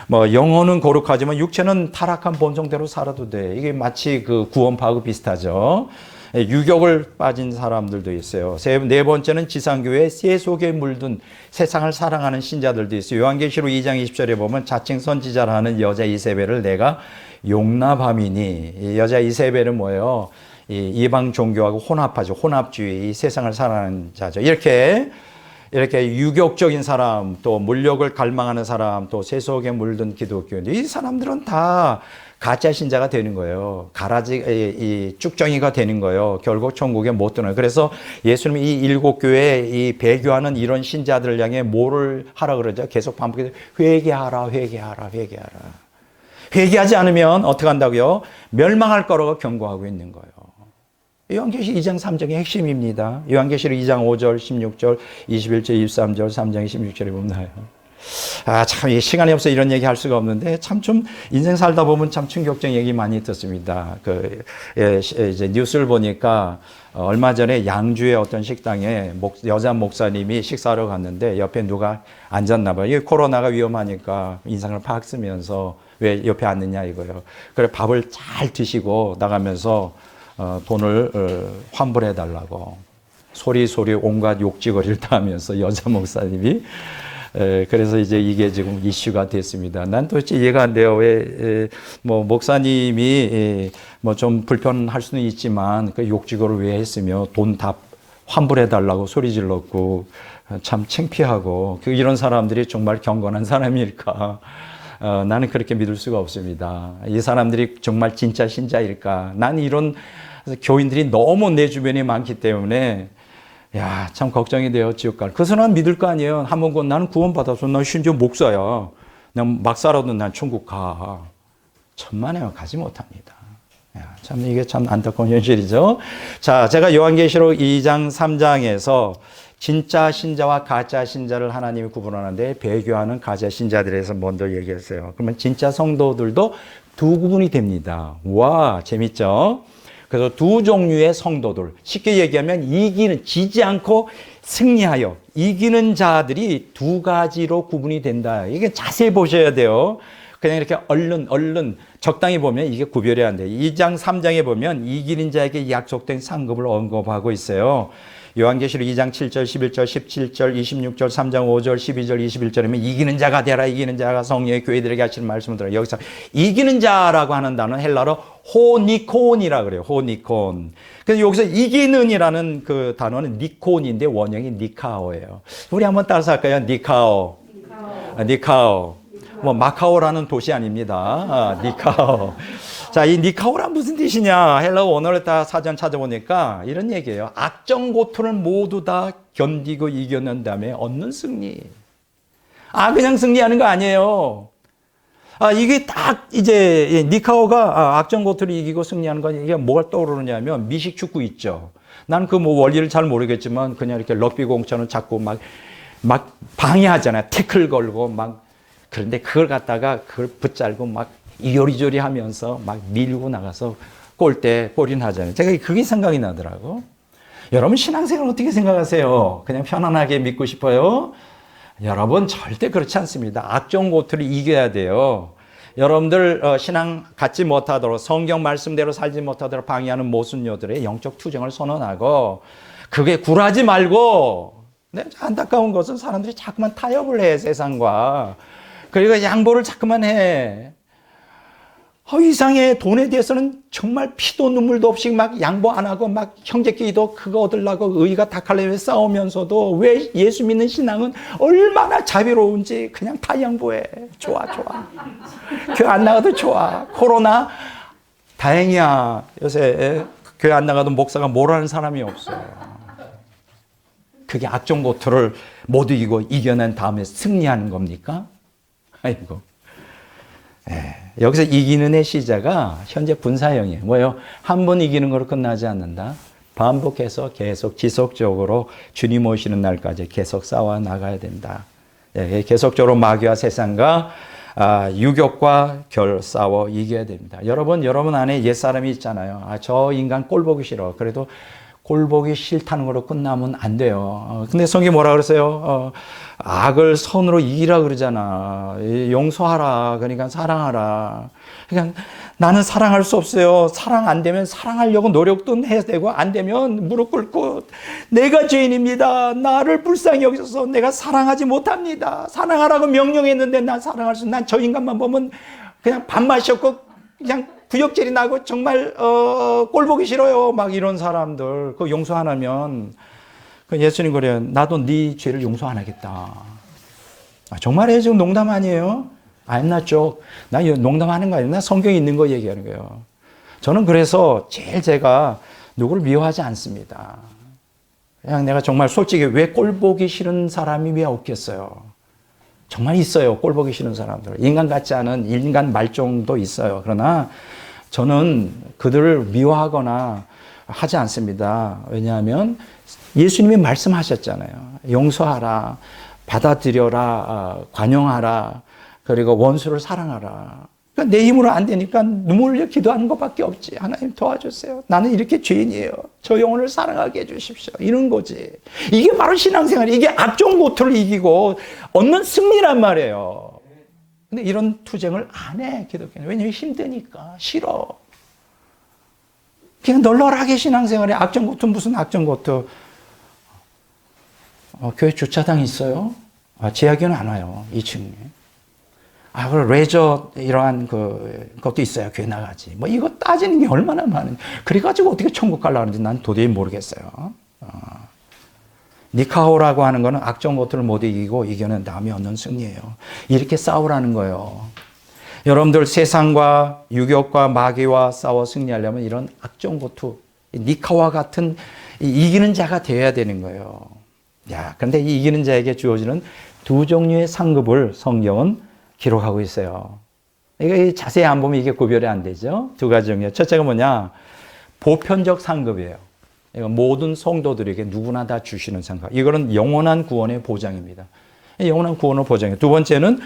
S1: 뭐 영혼은 거룩하지만 육체는 타락한 본성대로 살아도 돼. 이게 마치 그 구원파하고 비슷하죠. 유욕을 빠진 사람들도 있어요. 네 번째는 지상교회 새 속에 물든 세상을 사랑하는 신자들도 있어요. 요한계시록 2장 20절에 보면 자칭 선지자라는 여자 이세벨을 내가 용납함이니, 이 여자 이세벨은 뭐예요? 이 이방 종교하고 혼합하죠. 혼합주의, 이 세상을 사랑하는 자죠. 이렇게 유격적인 사람, 또 물욕을 갈망하는 사람, 또 새 속에 물든 기독교인들, 이 사람들은 다 가짜 신자가 되는 거예요. 이 쭉정이가 되는 거예요. 결국 천국에 못 드는. 그래서 예수님이 이 일곱 교회에 이 배교하는 이런 신자들을 향해 뭐를 하라 그러죠? 계속 반복해서 회개하라, 회개하라, 회개하라. 회개하지 않으면 어떻게 한다고요? 멸망할 거라고 경고하고 있는 거예요. 요한계시록 2장 3장의 핵심입니다. 요한계시록 2장 5절, 16절, 21절, 23절, 3장 16절에 보면 나와요. 참, 시간이 없어 이런 얘기 할 수가 없는데, 참 좀 인생 살다 보면 참 충격적인 얘기 많이 듣습니다. 이제 뉴스를 보니까, 얼마 전에 양주의 어떤 식당에 여자 목사님이 식사하러 갔는데, 옆에 누가 앉았나 봐요. 이 코로나가 위험하니까 인상을 팍 쓰면서 왜 옆에 앉느냐 이거예요. 그래, 밥을 잘 드시고 나가면서, 돈을 환불해 달라고. 소리 온갖 욕지거리를 다 하면서 여자 목사님이, 그래서 이제 이게 지금 이슈가 됐습니다. 난 도대체 이해가 안 돼요. 왜, 목사님이 뭐 좀 불편할 수는 있지만 그 욕지거를 왜 했으며 돈 다 환불해 달라고 소리 질렀고 참 창피하고 이런 사람들이 정말 경건한 사람일까? 나는 그렇게 믿을 수가 없습니다. 이 사람들이 정말 진짜 신자일까? 난 이런 교인들이 너무 내 주변에 많기 때문에 야, 참 걱정이 돼요. 지옥 갈. 그 사람 믿을 거 아니에요. 한번 나는 구원받아서 난 심지어 목사야. 그냥 막 살아도 난 천국 가. 천만에요. 가지 못합니다. 야, 참 이게 참 안타까운 현실이죠. 자, 제가 요한계시록 2장 3장에서 진짜 신자와 가짜 신자를 하나님이 구분하는데 배교하는 가짜 신자들에서 먼저 얘기했어요. 그러면 진짜 성도들도 두 구분이 됩니다. 와, 재밌죠? 그래서 두 종류의 성도들, 쉽게 얘기하면 지지 않고 승리하여 이기는 자들이 두 가지로 구분이 된다. 이게 자세히 보셔야 돼요. 그냥 이렇게 얼른 적당히 보면 이게 구별이 안 돼요. 2장 3장에 보면 이기는 자에게 약속된 상급을 언급하고 있어요. 요한계시록 2장 7절, 11절, 17절, 26절, 3장 5절, 12절, 21절이면 이기는 자가 되라. 이기는 자가 성령의 교회들에게 하시는 말씀을 들어요. 여기서 이기는 자라고 하는 단어는 헬라로 호니콘이라 그래요. 호니콘. 그래서 여기서 이기는이라는 그 단어는 니콘인데 원형이 니카오예요. 우리 한번 따라서 할까요? 니카오. 니카오. 뭐 마카오라는 도시 아닙니다. 니카오. 자, 이 니카오란 무슨 뜻이냐? 헬라어 원어를 다 사전 찾아보니까 이런 얘기예요. 악정 고투를 모두 다 견디고 이겨낸 다음에 얻는 승리. 그냥 승리하는 거 아니에요. 이게 딱 이제 니카오가 악정 고투를 이기고 승리하는 건 이게 뭐가 떠오르느냐면 미식 축구 있죠. 난 그 뭐 원리를 잘 모르겠지만 그냥 이렇게 럭비 공처럼 자꾸 막 방해하잖아요. 태클 걸고 막. 그런데 그걸 갖다가 그걸 붙잡고 막 요리조리 하면서 막 밀고 나가서 골인 하잖아요. 제가 그게 생각이 나더라고. 여러분 신앙생활 어떻게 생각하세요? 그냥 편안하게 믿고 싶어요? 여러분 절대 그렇지 않습니다. 악정고투를 이겨야 돼요. 여러분들 신앙 갖지 못하도록 성경 말씀대로 살지 못하도록 방해하는 모순녀들의 영적 투쟁을 선언하고 그게 굴하지 말고, 네, 안타까운 것은 사람들이 자꾸만 타협을 해, 세상과. 그리고 양보를 자꾸만 해. 이상해. 돈에 대해서는 정말 피도 눈물도 없이 막 양보 안 하고 막 형제끼리도 그거 얻으려고 의가 닭할래에 싸우면서도 왜 예수 믿는 신앙은 얼마나 자비로운지 그냥 다 양보해. 좋아. 교회 안 나가도 좋아. 코로나 다행이야. 요새 교회 안 나가도 목사가 뭐라는 사람이 없어요. 그게 악종 고투를 못 이기고 이겨낸 다음에 승리하는 겁니까? 아이고. 여기서 이기는 의 시제가 현재 분사형이에요. 뭐예요? 한 번 이기는 거로 끝나지 않는다. 반복해서 계속 지속적으로 주님 오시는 날까지 계속 싸워 나가야 된다. 계속적으로 마귀와 세상과 유격과 싸워 이겨야 됩니다. 여러분 안에 옛사람이 있잖아요. 저 인간 꼴 보기 싫어. 그래도 꼴 보기 싫다는 걸로 끝나면 안 돼요. 근데 성경이 뭐라 그러세요? 악을 선으로 이기라 그러잖아. 용서하라. 그러니까 사랑하라. 그러니까 나는 사랑할 수 없어요. 사랑 안 되면 사랑하려고 노력도 해야 되고 안 되면 무릎 꿇고 내가 죄인입니다. 나를 불쌍히 여기셔서 내가 사랑하지 못합니다. 사랑하라고 명령했는데 난 저 인간만 보면 그냥 밥 마셨고 그냥 구역질이 나고 정말 꼴 보기 싫어요. 막 이런 사람들 그 용서 안 하면 예수님 그래요. 나도 네 죄를 용서 안 하겠다. 정말이에요. 지금 농담 아니에요? I'm not joke. 나 농담하는 거 아니에요. 나 성경에 있는 거 얘기하는 거예요. 저는 그래서 제가 누구를 미워하지 않습니다. 그냥 내가 정말 솔직히 왜 꼴 보기 싫은 사람이 왜 없겠어요? 정말 있어요. 꼴 보기 싫은 사람들. 인간 같지 않은 인간 말종도 있어요. 그러나 저는 그들을 미워하거나 하지 않습니다. 왜냐하면 예수님이 말씀하셨잖아요. 용서하라, 받아들여라, 관용하라, 그리고 원수를 사랑하라. 그러니까 내 힘으로 안 되니까 눈물 흘려 기도하는 것밖에 없지. 하나님 도와주세요. 나는 이렇게 죄인이에요. 저 영혼을 사랑하게 해주십시오. 이런 거지. 이게 바로 신앙생활이 이게 악종 고투를 이기고 얻는 승리란 말이에요. 근데 이런 투쟁을 안 해, 기독교는. 왜냐면 힘드니까, 싫어. 그냥 널널하게 신앙생활에 악종 고투, 무슨 악종 고투. 교회 주차장 있어요? 지하교는 안 와요, 2층에. 그리고 레저, 이러한 것도 있어요. 교회 나가지. 뭐, 이거 따지는 게 얼마나 많은지. 그래가지고 어떻게 천국 가려는지 난 도저히 모르겠어요. 니카호라고 하는 거는 악종 고투를 못 이기고 이겨낸 다음에 얻는 승리예요. 이렇게 싸우라는 거예요. 여러분들 세상과 유격과 마귀와 싸워 승리하려면 이런 악종 고투, 니카와 같은 이기는 자가 되어야 되는 거예요. 그런데 이 이기는 자에게 주어지는 두 종류의 상급을 성경은 기록하고 있어요. 이거 자세히 안 보면 이게 구별이 안 되죠. 두 가지 종류. 첫째가 뭐냐? 보편적 상급이에요. 이거 모든 성도들에게 누구나 다 주시는 상급. 이거는 영원한 구원의 보장입니다. 영원한 구원의 보장이에요. 두 번째는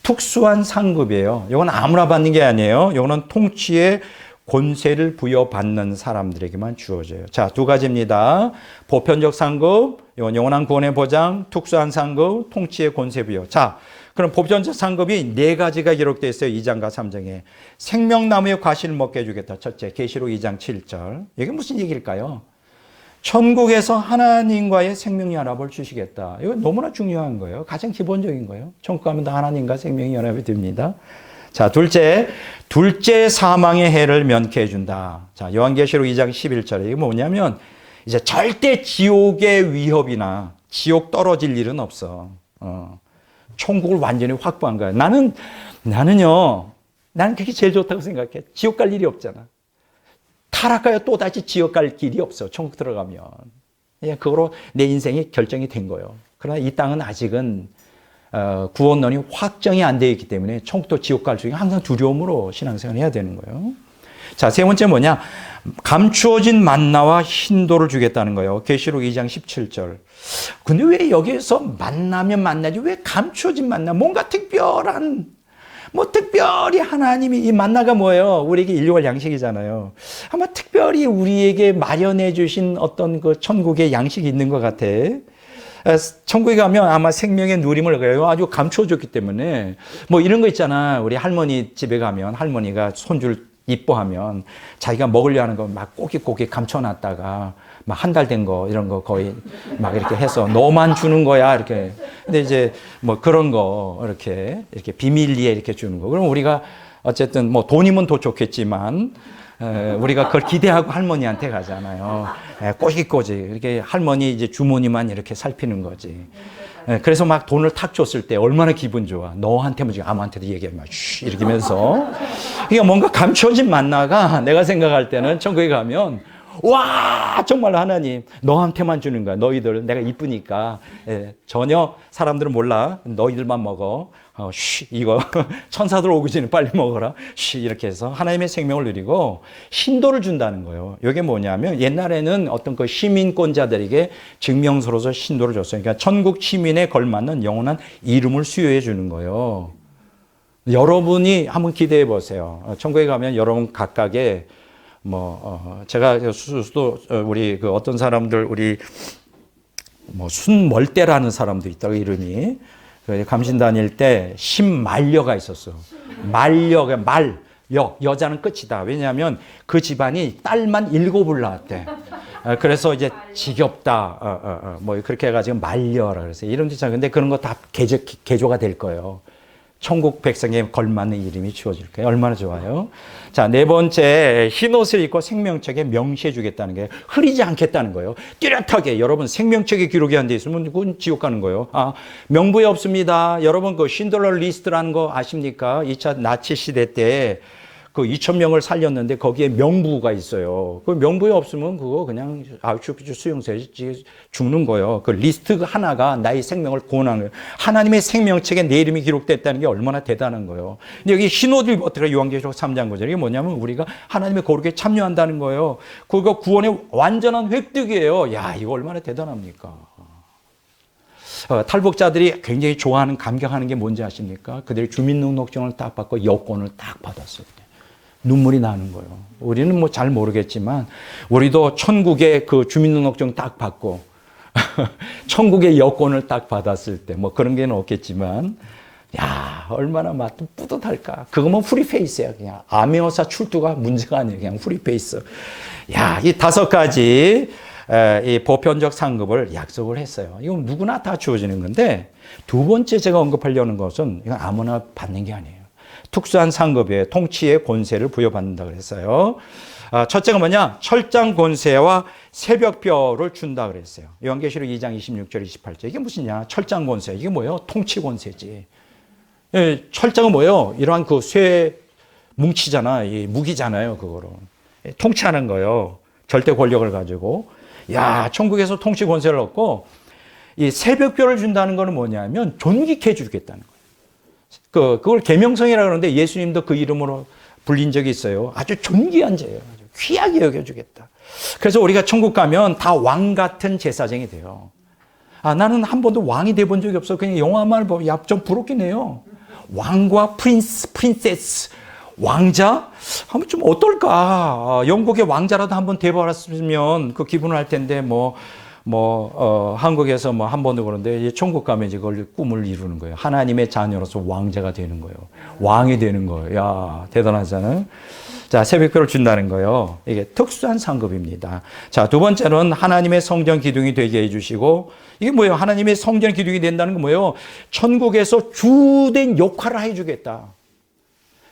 S1: 특수한 상급이에요. 이건 아무나 받는 게 아니에요. 이거는 통치의 권세를 부여받는 사람들에게만 주어져요. 자, 두 가지입니다. 보편적 상급, 이건 영원한 구원의 보장, 특수한 상급, 통치의 권세 부여. 자, 그럼 보편적 상급이 네 가지가 기록되어 있어요. 2장과 3장에. 생명나무의 과실을 먹게 해주겠다. 첫째, 계시록 2장 7절. 이게 무슨 얘기일까요? 천국에서 하나님과의 생명연합을 주시겠다. 이거 너무나 중요한 거예요. 가장 기본적인 거예요. 천국 가면 다 하나님과 생명연합이 됩니다. 자, 둘째 사망의 해를 면케해 준다. 자, 요한계시록 2장 11절에 이게 뭐냐면 이제 절대 지옥의 위협이나 지옥 떨어질 일은 없어. 천국을 완전히 확보한 거야. 나는 그게 제일 좋다고 생각해. 지옥 갈 일이 없잖아. 타락하여 또다시 지옥 갈 길이 없어. 천국 들어가면. 그거로 내 인생이 결정이 된 거예요. 그러나 이 땅은 아직은 구원론이 확정이 안 되어 있기 때문에 천국도 지옥 갈 수 있게 항상 두려움으로 신앙생활을 해야 되는 거예요. 자, 세 번째 뭐냐? 감추어진 만나와 흰돌을 주겠다는 거예요. 계시록 2장 17절. 근데 왜 여기에서 만나면 만나지? 왜 감추어진 만나? 뭔가 특별한, 특별히 하나님이 이 만나가 뭐예요? 우리에게 일용할 양식이잖아요. 아마 특별히 우리에게 마련해 주신 어떤 그 천국의 양식이 있는 것 같아. 천국에 가면 아마 생명의 누림을 아주 감추어줬기 때문에 이런 거 있잖아. 우리 할머니 집에 가면 할머니가 손주를 이뻐하면 자기가 먹으려 하는 거 막 꼬깃꼬깃 감춰놨다가 막 한 달 된 거 이런 거 거의 막 이렇게 해서 너만 주는 거야 이렇게. 근데 이제 뭐 그런 거 이렇게 비밀리에 이렇게 주는 거. 그럼 우리가 어쨌든 뭐 돈이면 더 좋겠지만 우리가 그걸 기대하고 할머니한테 가잖아요. 꼬깃꼬깃 이렇게 할머니 이제 주머니만 이렇게 살피는 거지. 그래서 막 돈을 탁 줬을 때 얼마나 기분 좋아. 너한테만 지금 아무한테도 얘기하지 마. 쉬 이러면서. 이게 뭔가 감춰진 만나가 내가 생각할 때는 천국에 가면 와 정말 하나님 너한테만 주는 거야. 너희들 내가 이쁘니까 전혀 사람들은 몰라. 너희들만 먹어. 쉬 이거 천사들 오기 전에 빨리 먹어라. 쉬 이렇게 해서 하나님의 생명을 누리고 신도를 준다는 거예요. 이게 뭐냐면 옛날에는 어떤 그 시민권자들에게 증명서로서 신도를 줬어요. 그러니까 천국 시민에 걸맞는 영원한 이름을 수여해 주는 거예요. 여러분이 한번 기대해 보세요. 천국에 가면 여러분 각각의 제가 수도 우리 그 어떤 사람들 우리 순멀대라는 사람도 있다고 이름이 감신 다닐 때 신말려가 있었어. 말려가 여자는 끝이다. 왜냐하면 그 집안이 딸만 7을 낳았대. 그래서 이제 지겹다. 뭐 그렇게 해가지고 말려라 그랬어요. 이름도 있잖아요. 근데 그런 거 다 개조가 될 거예요. 천국 백성에 걸맞는 이름이 주어질 거예요. 얼마나 좋아요. 자, 네 번째, 흰옷을 입고 생명책에 명시해 주겠다는 게 흐리지 않겠다는 거예요. 뚜렷하게 여러분 생명책에 기록이 안 돼 있으면 그건 지옥 가는 거예요. 명부에 없습니다. 여러분 그 신들러 리스트라는 거 아십니까? 2차 나치 시대 때 그 2,000명을 살렸는데 거기에 명부가 있어요. 그 명부에 없으면 그거 그냥 아우슈비츠 수용소에 죽는 거예요. 그 리스트 하나가 나의 생명을 구원하는 거예요. 하나님의 생명책에 내 이름이 기록됐다는 게 얼마나 대단한 거예요. 근데 여기 흰옷을 어떻게 요한계시록 3장 9절 이게 뭐냐면 우리가 하나님의 거룩에 참여한다는 거예요. 그거 구원의 완전한 획득이에요. 야, 이거 얼마나 대단합니까? 탈북자들이 굉장히 좋아하는 감격하는 게 뭔지 아십니까? 그들이 주민등록증을 딱 받고 여권을 딱 받았어요. 눈물이 나는 거예요. 우리는 뭐 잘 모르겠지만 우리도 천국의 그 주민등록증 딱 받고 천국의 여권을 딱 받았을 때 뭐 그런 게 없겠지만 야 얼마나 뿌듯할까. 그거면 프리페이스야. 그냥 아메어사 출두가 문제가 아니에요. 그냥 프리페이스. 야, 이 5가지 이 보편적 상급을 약속을 했어요. 이건 누구나 다 주어지는 건데 두 번째 제가 언급하려는 것은 이건 아무나 받는 게 아니에요. 특수한 상급에 통치의 권세를 부여받는다 그랬어요. 첫째가 뭐냐? 철장 권세와 새벽별을 준다 그랬어요. 요한계시록 2장 26절 28절. 이게 무슨냐? 철장 권세. 이게 뭐예요? 통치 권세지. 철장은 뭐예요? 이러한 그 쇠 뭉치잖아. 이 무기잖아요. 그거로. 통치하는 거예요. 절대 권력을 가지고. 야, 천국에서 통치 권세를 얻고 이 새벽별을 준다는 거는 뭐냐면 존귀케 해주겠다는 거예요. 그걸 계명성이라고 그러는데 예수님도 그 이름으로 불린 적이 있어요. 아주 존귀한 죄예요. 아주 귀하게 여겨주겠다. 그래서 우리가 천국 가면 다 왕 같은 제사장이 돼요. 나는 한 번도 왕이 돼본 적이 없어. 그냥 영화만 보면 좀 부럽긴 해요. 왕과 프린세스, 왕자? 한번 좀 어떨까? 영국의 왕자라도 한번 돼봤으면 그 기분을 할 텐데 한국에서 한 번도 그런데 천국 가면 이제 그걸 꿈을 이루는 거예요. 하나님의 자녀로서 왕자가 되는 거예요. 왕이 되는 거예요. 야, 대단하잖아요. 자, 새벽별을 준다는 거예요. 이게 특수한 상급입니다. 자, 두 번째는 하나님의 성전 기둥이 되게 해주시고, 이게 뭐예요? 하나님의 성전 기둥이 된다는 건 뭐예요? 천국에서 주된 역할을 해주겠다.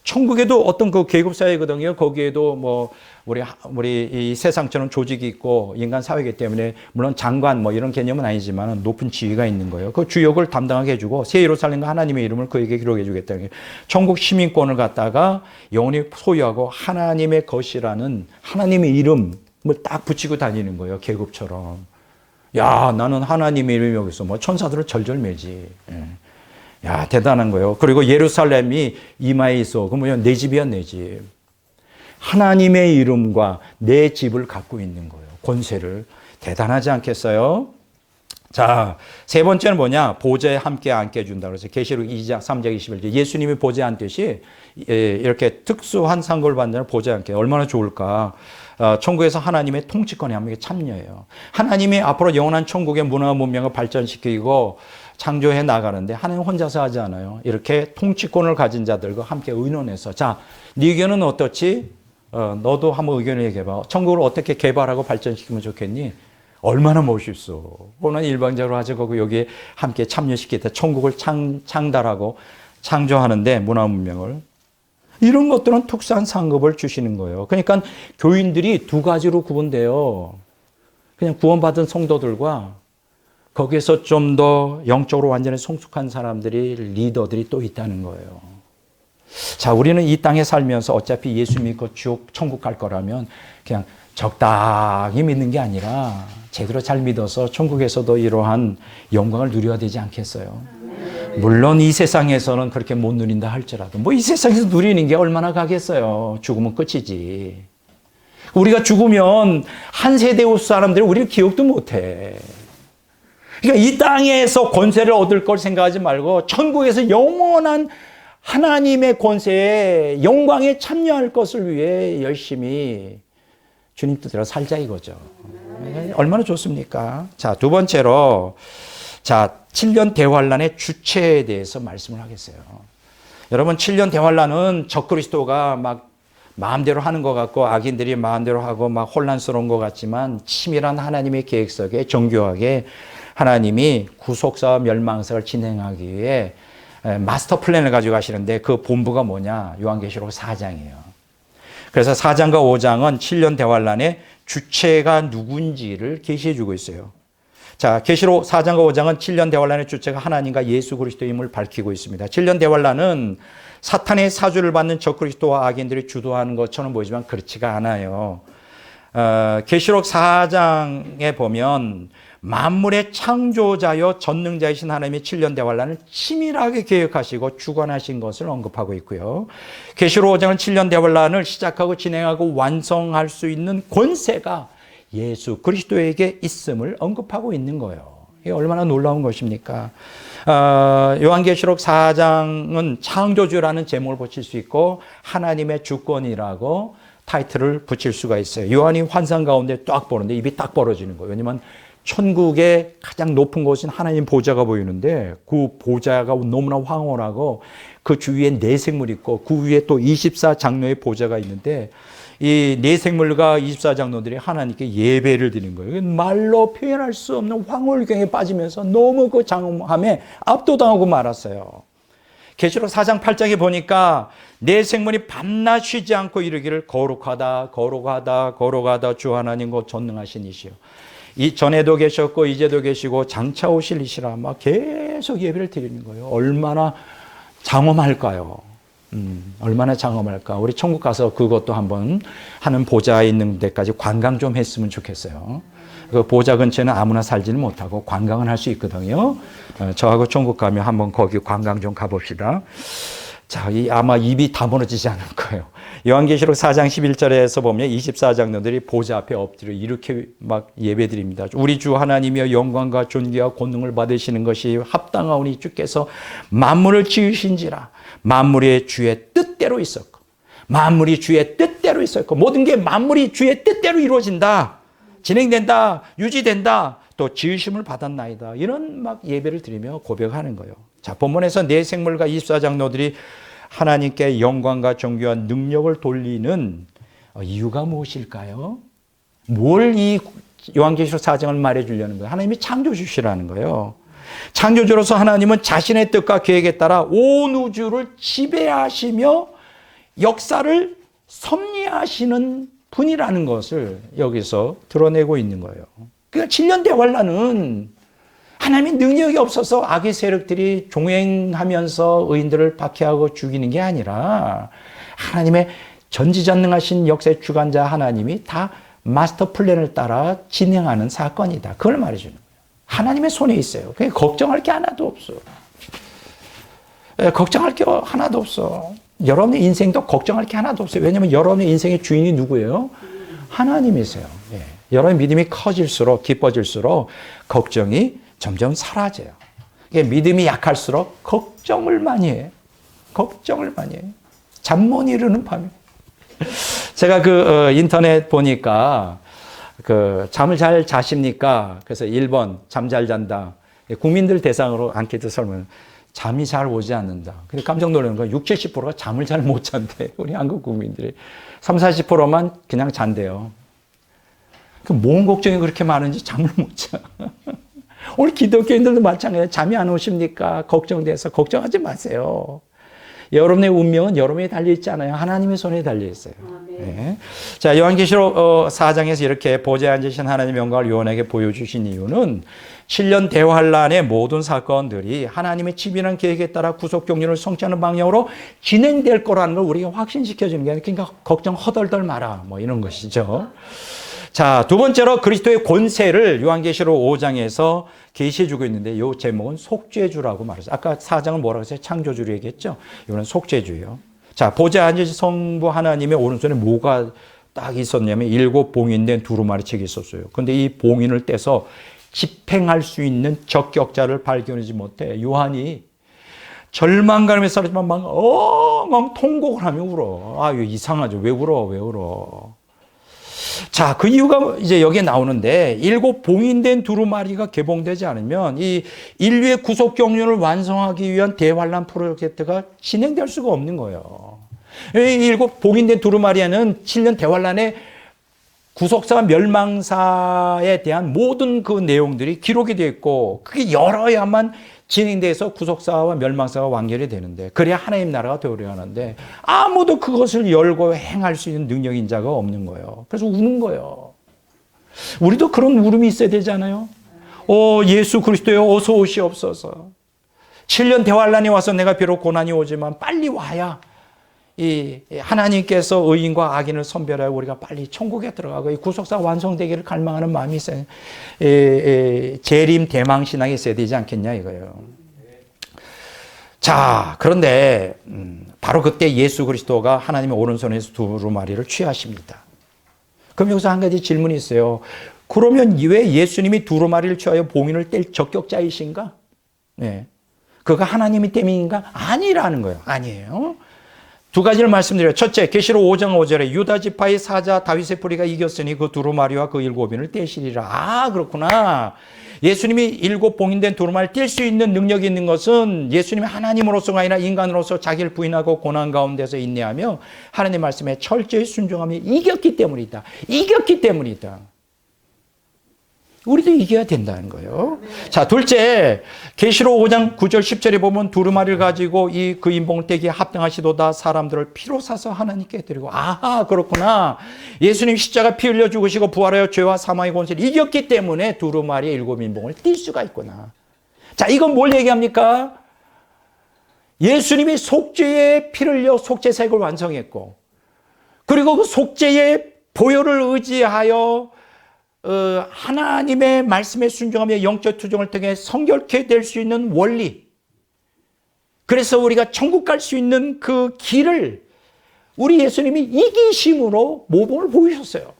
S1: 천국에도 어떤 그 계급사회거든요. 거기에도 우리 이 세상처럼 조직이 있고 인간 사회이기 때문에 물론 장관 이런 개념은 아니지만 높은 지위가 있는 거예요. 그 주역을 담당하게 해주고 새 예루살렘과 하나님의 이름을 그에게 기록해 주겠다는 게 천국 시민권을 갖다가 영원히 소유하고 하나님의 것이라는 하나님의 이름을 딱 붙이고 다니는 거예요. 계급처럼. 야, 나는 하나님의 이름이 여기서 천사들을 절절매지. 야, 대단한 거예요. 그리고 예루살렘이 이마에 있어. 그러면 내 집이야, 내 집. 하나님의 이름과 내 집을 갖고 있는 거예요. 권세를. 대단하지 않겠어요? 자, 세 번째는 뭐냐? 보좌에 함께 앉게 해준다. 그래서 계시록 2장 3장 21절. 예수님이 보좌에 앉듯이 이렇게 특수한 상급을 받는 보좌에 앉게. 얼마나 좋을까? 천국에서 하나님의 통치권에 함께 참여해요. 하나님이 앞으로 영원한 천국의 문화 문명을 발전시키고 창조해 나가는데 하나님 혼자서 하지 않아요. 이렇게 통치권을 가진 자들과 함께 의논해서 자, 네 의견은 어떻지? 너도 한번 의견을 얘기해봐. 천국을 어떻게 개발하고 발전시키면 좋겠니? 얼마나 멋있어. 오늘 일방적으로 하자고 여기에 함께 참여시키다 천국을 창달하고 창조하는데 문화 문명을. 이런 것들은 특수한 상급을 주시는 거예요. 그러니까 교인들이 두 가지로 구분돼요. 그냥 구원받은 성도들과 거기에서 좀 더 영적으로 완전히 성숙한 사람들이, 리더들이 또 있다는 거예요. 자, 우리는 이 땅에 살면서 어차피 예수 믿고 지옥, 천국 갈 거라면 그냥 적당히 믿는 게 아니라 제대로 잘 믿어서 천국에서도 이러한 영광을 누려야 되지 않겠어요? 물론 이 세상에서는 그렇게 못 누린다 할지라도 뭐 이 세상에서 누리는 게 얼마나 가겠어요. 죽으면 끝이지. 우리가 죽으면 한 세대 후 사람들이 우리를 기억도 못해. 그러니까 이 땅에서 권세를 얻을 걸 생각하지 말고 천국에서 영원한 하나님의 권세에 영광에 참여할 것을 위해 열심히 주님 뜻대로 살자 이거죠. 얼마나 좋습니까? 자, 두 번째로, 자, 7년 대환란의 주체에 대해서 말씀을 하겠어요. 여러분, 7년 대환란은 적그리스도가 막 마음대로 하는 것 같고 악인들이 마음대로 하고 막 혼란스러운 것 같지만 치밀한 하나님의 계획 속에 정교하게 하나님이 구속사와 멸망사를 진행하기 위해 마스터 플랜을 가지고 가시는데 그 본부가 뭐냐? 요한계시록 4장이에요. 그래서 4장과 5장은 7년 대환란의 주체가 누군지를 계시해 주고 있어요. 자, 계시록 4장과 5장은 7년 대환란의 주체가 하나님과 예수 그리스도임을 밝히고 있습니다. 7년 대환란은 사탄의 사주를 받는 적그리스도와 악인들이 주도하는 것처럼 보이지만 그렇지가 않아요. 계시록 4장에 보면 만물의 창조자여 전능자이신 하나님의 7년 대환란을 치밀하게 계획하시고 주관하신 것을 언급하고 있고요. 계시록 5장은 7년 대환란을 시작하고 진행하고 완성할 수 있는 권세가 예수 그리스도에게 있음을 언급하고 있는 거예요. 이게 얼마나 놀라운 것입니까? 요한계시록 4장은 창조주라는 제목을 붙일 수 있고 하나님의 주권이라고 타이틀을 붙일 수가 있어요. 요한이 환상 가운데 딱 보는데 입이 딱 벌어지는 거예요. 왜냐하면 천국의 가장 높은 곳인 하나님 보좌가 보이는데 그 보좌가 너무나 황홀하고 그 주위에 네 생물이 있고 그 위에 또 24장로의 보좌가 있는데 이 네 생물과 24장로들이 하나님께 예배를 드리는 거예요. 말로 표현할 수 없는 황홀경에 빠지면서 너무 그 장엄함에 압도당하고 말았어요. 계시록 4장 8장에 보니까 네 생물이 밤낮 쉬지 않고 이르기를 거룩하다 거룩하다 거룩하다 주 하나님 곧 전능하신 이시여. 이 전에도 계셨고 이제도 계시고 장차 오실 이시라 막 계속 예배를 드리는 거예요. 얼마나 장엄할까요? 얼마나 장엄할까? 우리 천국 가서 그것도 한번 하는 보좌 있는 데까지 관광 좀 했으면 좋겠어요. 그 보좌 근처에는 아무나 살지는 못하고 관광은 할 수 있거든요. 저하고 천국 가면 한번 거기 관광 좀 가봅시다. 자, 아마 입이 다 무너지지 않을 거예요. 요한계시록 4장 11절에서 보면 24장로들이 보좌 앞에 엎드려 이렇게 막 예배드립니다. 우리 주 하나님이여 영광과 존귀와 권능을 받으시는 것이 합당하오니 주께서 만물을 지으신지라. 만물의 주의 뜻대로 있었고 만물이 주의 뜻대로 있었고 모든 게 만물이 주의 뜻대로 이루어진다. 진행된다. 유지된다. 또 지으심을 받았나이다. 이런 막 예배를 드리며 고백하는 거예요. 자, 본문에서 네 생물과 24장로들이 하나님께 영광과 존귀와 능력을 돌리는 이유가 무엇일까요? 뭘 이 요한계시록 4장을 말해주려는 거예요? 하나님이 창조주시라는 거예요. 창조주로서 하나님은 자신의 뜻과 계획에 따라 온 우주를 지배하시며 역사를 섭리하시는 분이라는 것을 여기서 드러내고 있는 거예요. 그러니까 7년 대환란은 하나님의 능력이 없어서 악의 세력들이 종행하면서 의인들을 박해하고 죽이는 게 아니라 하나님의 전지전능하신 역사의 주관자 하나님이 다 마스터 플랜을 따라 진행하는 사건이다. 그걸 말해주는 거예요. 하나님의 손에 있어요. 그러니까 걱정할 게 하나도 없어. 걱정할 게 하나도 없어. 여러분의 인생도 걱정할 게 하나도 없어요. 왜냐하면 여러분의 인생의 주인이 누구예요? 하나님이세요. 여러분의 믿음이 커질수록 기뻐질수록 걱정이 점점 사라져요. 믿음이 약할수록 걱정을 많이 해요. 걱정을 많이 해요. 잠 못 이루는 밤에. 제가 인터넷 보니까 잠을 잘 자십니까? 그래서 1번 잠 잘 잔다. 국민들 대상으로 안케이트 설문. 잠이 잘 오지 않는다. 근데 깜짝 놀라는 건 60, 70%가 잠을 잘 못 잔대. 우리 한국 국민들이. 30, 40%만 그냥 잔대요. 뭔 걱정이 그렇게 많은지 잠을 못 자. 오늘 기독교인들도 마찬가지예요. 잠이 안 오십니까? 걱정돼서 걱정하지 마세요. 여러분의 운명은 여러분에 달려있지 않아요. 하나님의 손에 달려있어요. 네. 자, 요한계시록 4장에서 이렇게 보좌에 앉으신 하나님의 영광을 요한에게 보여주신 이유는 7년 대환란의 모든 사건들이 하나님의 치밀한 계획에 따라 구속 경륜을 성취하는 방향으로 진행될 거라는 걸 우리가 확신시켜주는 게 아니라 그러니까 걱정 허덜덜 마라 뭐 이런 것이죠. 자, 두 번째로 그리스도의 권세를 요한계시록 5장에서 계시해주고 있는데 이 제목은 속죄주라고 말했어요. 아까 4장은 뭐라고 했어요? 창조주를 얘기했죠. 이거는 속죄주예요. 자, 보좌에 앉으신 성부 하나님의 오른손에 뭐가 딱 있었냐면 7 봉인된 두루마리 책이 있었어요. 근데 이 봉인을 떼서 집행할 수 있는 적격자를 발견하지 못해 요한이 절망감에 사라지만 막 통곡을 하며 울어. 아, 이거 이상하죠. 왜 울어? 자, 그 이유가 이제 여기에 나오는데 7 봉인된 두루마리가 개봉되지 않으면 이 인류의 구속 경륜을 완성하기 위한 대환란 프로젝트가 진행될 수가 없는 거예요. 이 7 봉인된 두루마리에는 7년 대환란의 구속사와 멸망사에 대한 모든 그 내용들이 기록이 되어 있고 그게 열어야만 진행돼서 구속사와 멸망사가 완결이 되는데 그래야 하나님 나라가 되오려 하는데 아무도 그것을 열고 행할 수 있는 능력인 자가 없는 거예요. 그래서 우는 거예요. 우리도 그런 울음이 있어야 되잖아요. 예수 그리스도여 어서 오시옵소서. 7년 대환란이 와서 내가 비록 고난이 오지만 빨리 와야 이 하나님께서 의인과 악인을 선별하여 우리가 빨리 천국에 들어가고 이 구속사 완성되기를 갈망하는 마음이 있어요. 재림 대망 신앙이 있어야 되지 않겠냐 이거예요. 자, 그런데 바로 그때 예수 그리스도가 하나님의 오른손에서 두루마리를 취하십니다. 그럼 여기서 한 가지 질문이 있어요. 그러면 왜 예수님이 두루마리를 취하여 봉인을 뗄 적격자이신가? 네. 그가 하나님이 때문인가? 아니라는 거예요. 아니에요. 두 가지를 말씀드려요. 첫째, 계시록 5장 5절에 유다 지파의 사자 다윗의 뿌리가 이겼으니 그 두루마리와 그 7인을 떼시리라. 아, 그렇구나. 예수님이 7 봉인된 두루마리를 뗄 수 있는 능력이 있는 것은 예수님이 하나님으로서가 아니라 인간으로서 자기를 부인하고 고난 가운데서 인내하며 하나님 말씀에 철저히 순종하며 이겼기 때문이다. 이겼기 때문이다. 우리도 이겨야 된다는 거예요. 자, 둘째, 계시록 5장 9절 10절에 보면 두루마리를 가지고 그 인봉을 떼기에 합당하시도다 사람들을 피로 사서 하나님께 드리고. 아하, 그렇구나. 예수님 십자가 피 흘려 죽으시고 부활하여 죄와 사망의 권세를 이겼기 때문에 두루마리의 7 인봉을 뗄 수가 있구나. 자, 이건 뭘 얘기합니까? 예수님이 속죄의 피를 흘려 속죄 사역을 완성했고 그리고 그 속죄의 보혈을 의지하여 하나님의 말씀에 순종하며 영적 투정을 통해 성결케 될 수 있는 원리. 그래서 우리가 천국 갈 수 있는 그 길을 우리 예수님이 이기심으로 모범을 보이셨어요.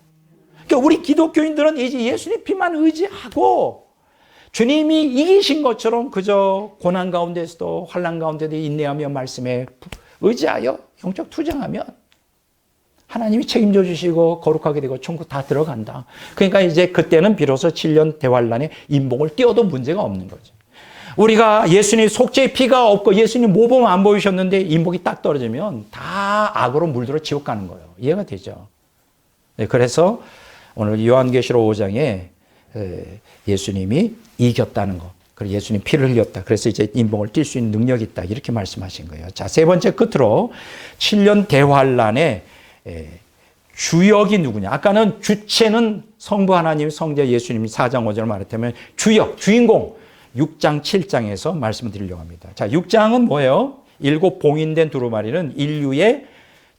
S1: 그러니까 우리 기독교인들은 이제 예수님 피만 의지하고 주님이 이기신 것처럼 그저 고난 가운데서도 환난 가운데도 인내하며 말씀에 의지하여 영적 투정하면 하나님이 책임져 주시고 거룩하게 되고 천국 다 들어간다. 그러니까 이제 그때는 비로소 7년 대환란에 인봉을 띄워도 문제가 없는 거죠. 우리가 예수님 속죄의 피가 없고 예수님 모범 안 보이셨는데 인복이 딱 떨어지면 다 악으로 물들어 지옥 가는 거예요. 이해가 되죠? 네, 그래서 오늘 요한계시록 5장에 예수님이 이겼다는 거. 그리고 예수님 피를 흘렸다. 그래서 이제 인봉을 띨 수 있는 능력이 있다. 이렇게 말씀하신 거예요. 자, 세 번째 끝으로 7년 대환란에 주역이 누구냐? 아까는 주체는 성부 하나님, 성자 예수님이 4장 5절 말했다면 주역, 주인공 6장 7장에서 말씀을 드리려고 합니다. 자, 6장은 뭐예요? 7 봉인된 두루마리는 인류의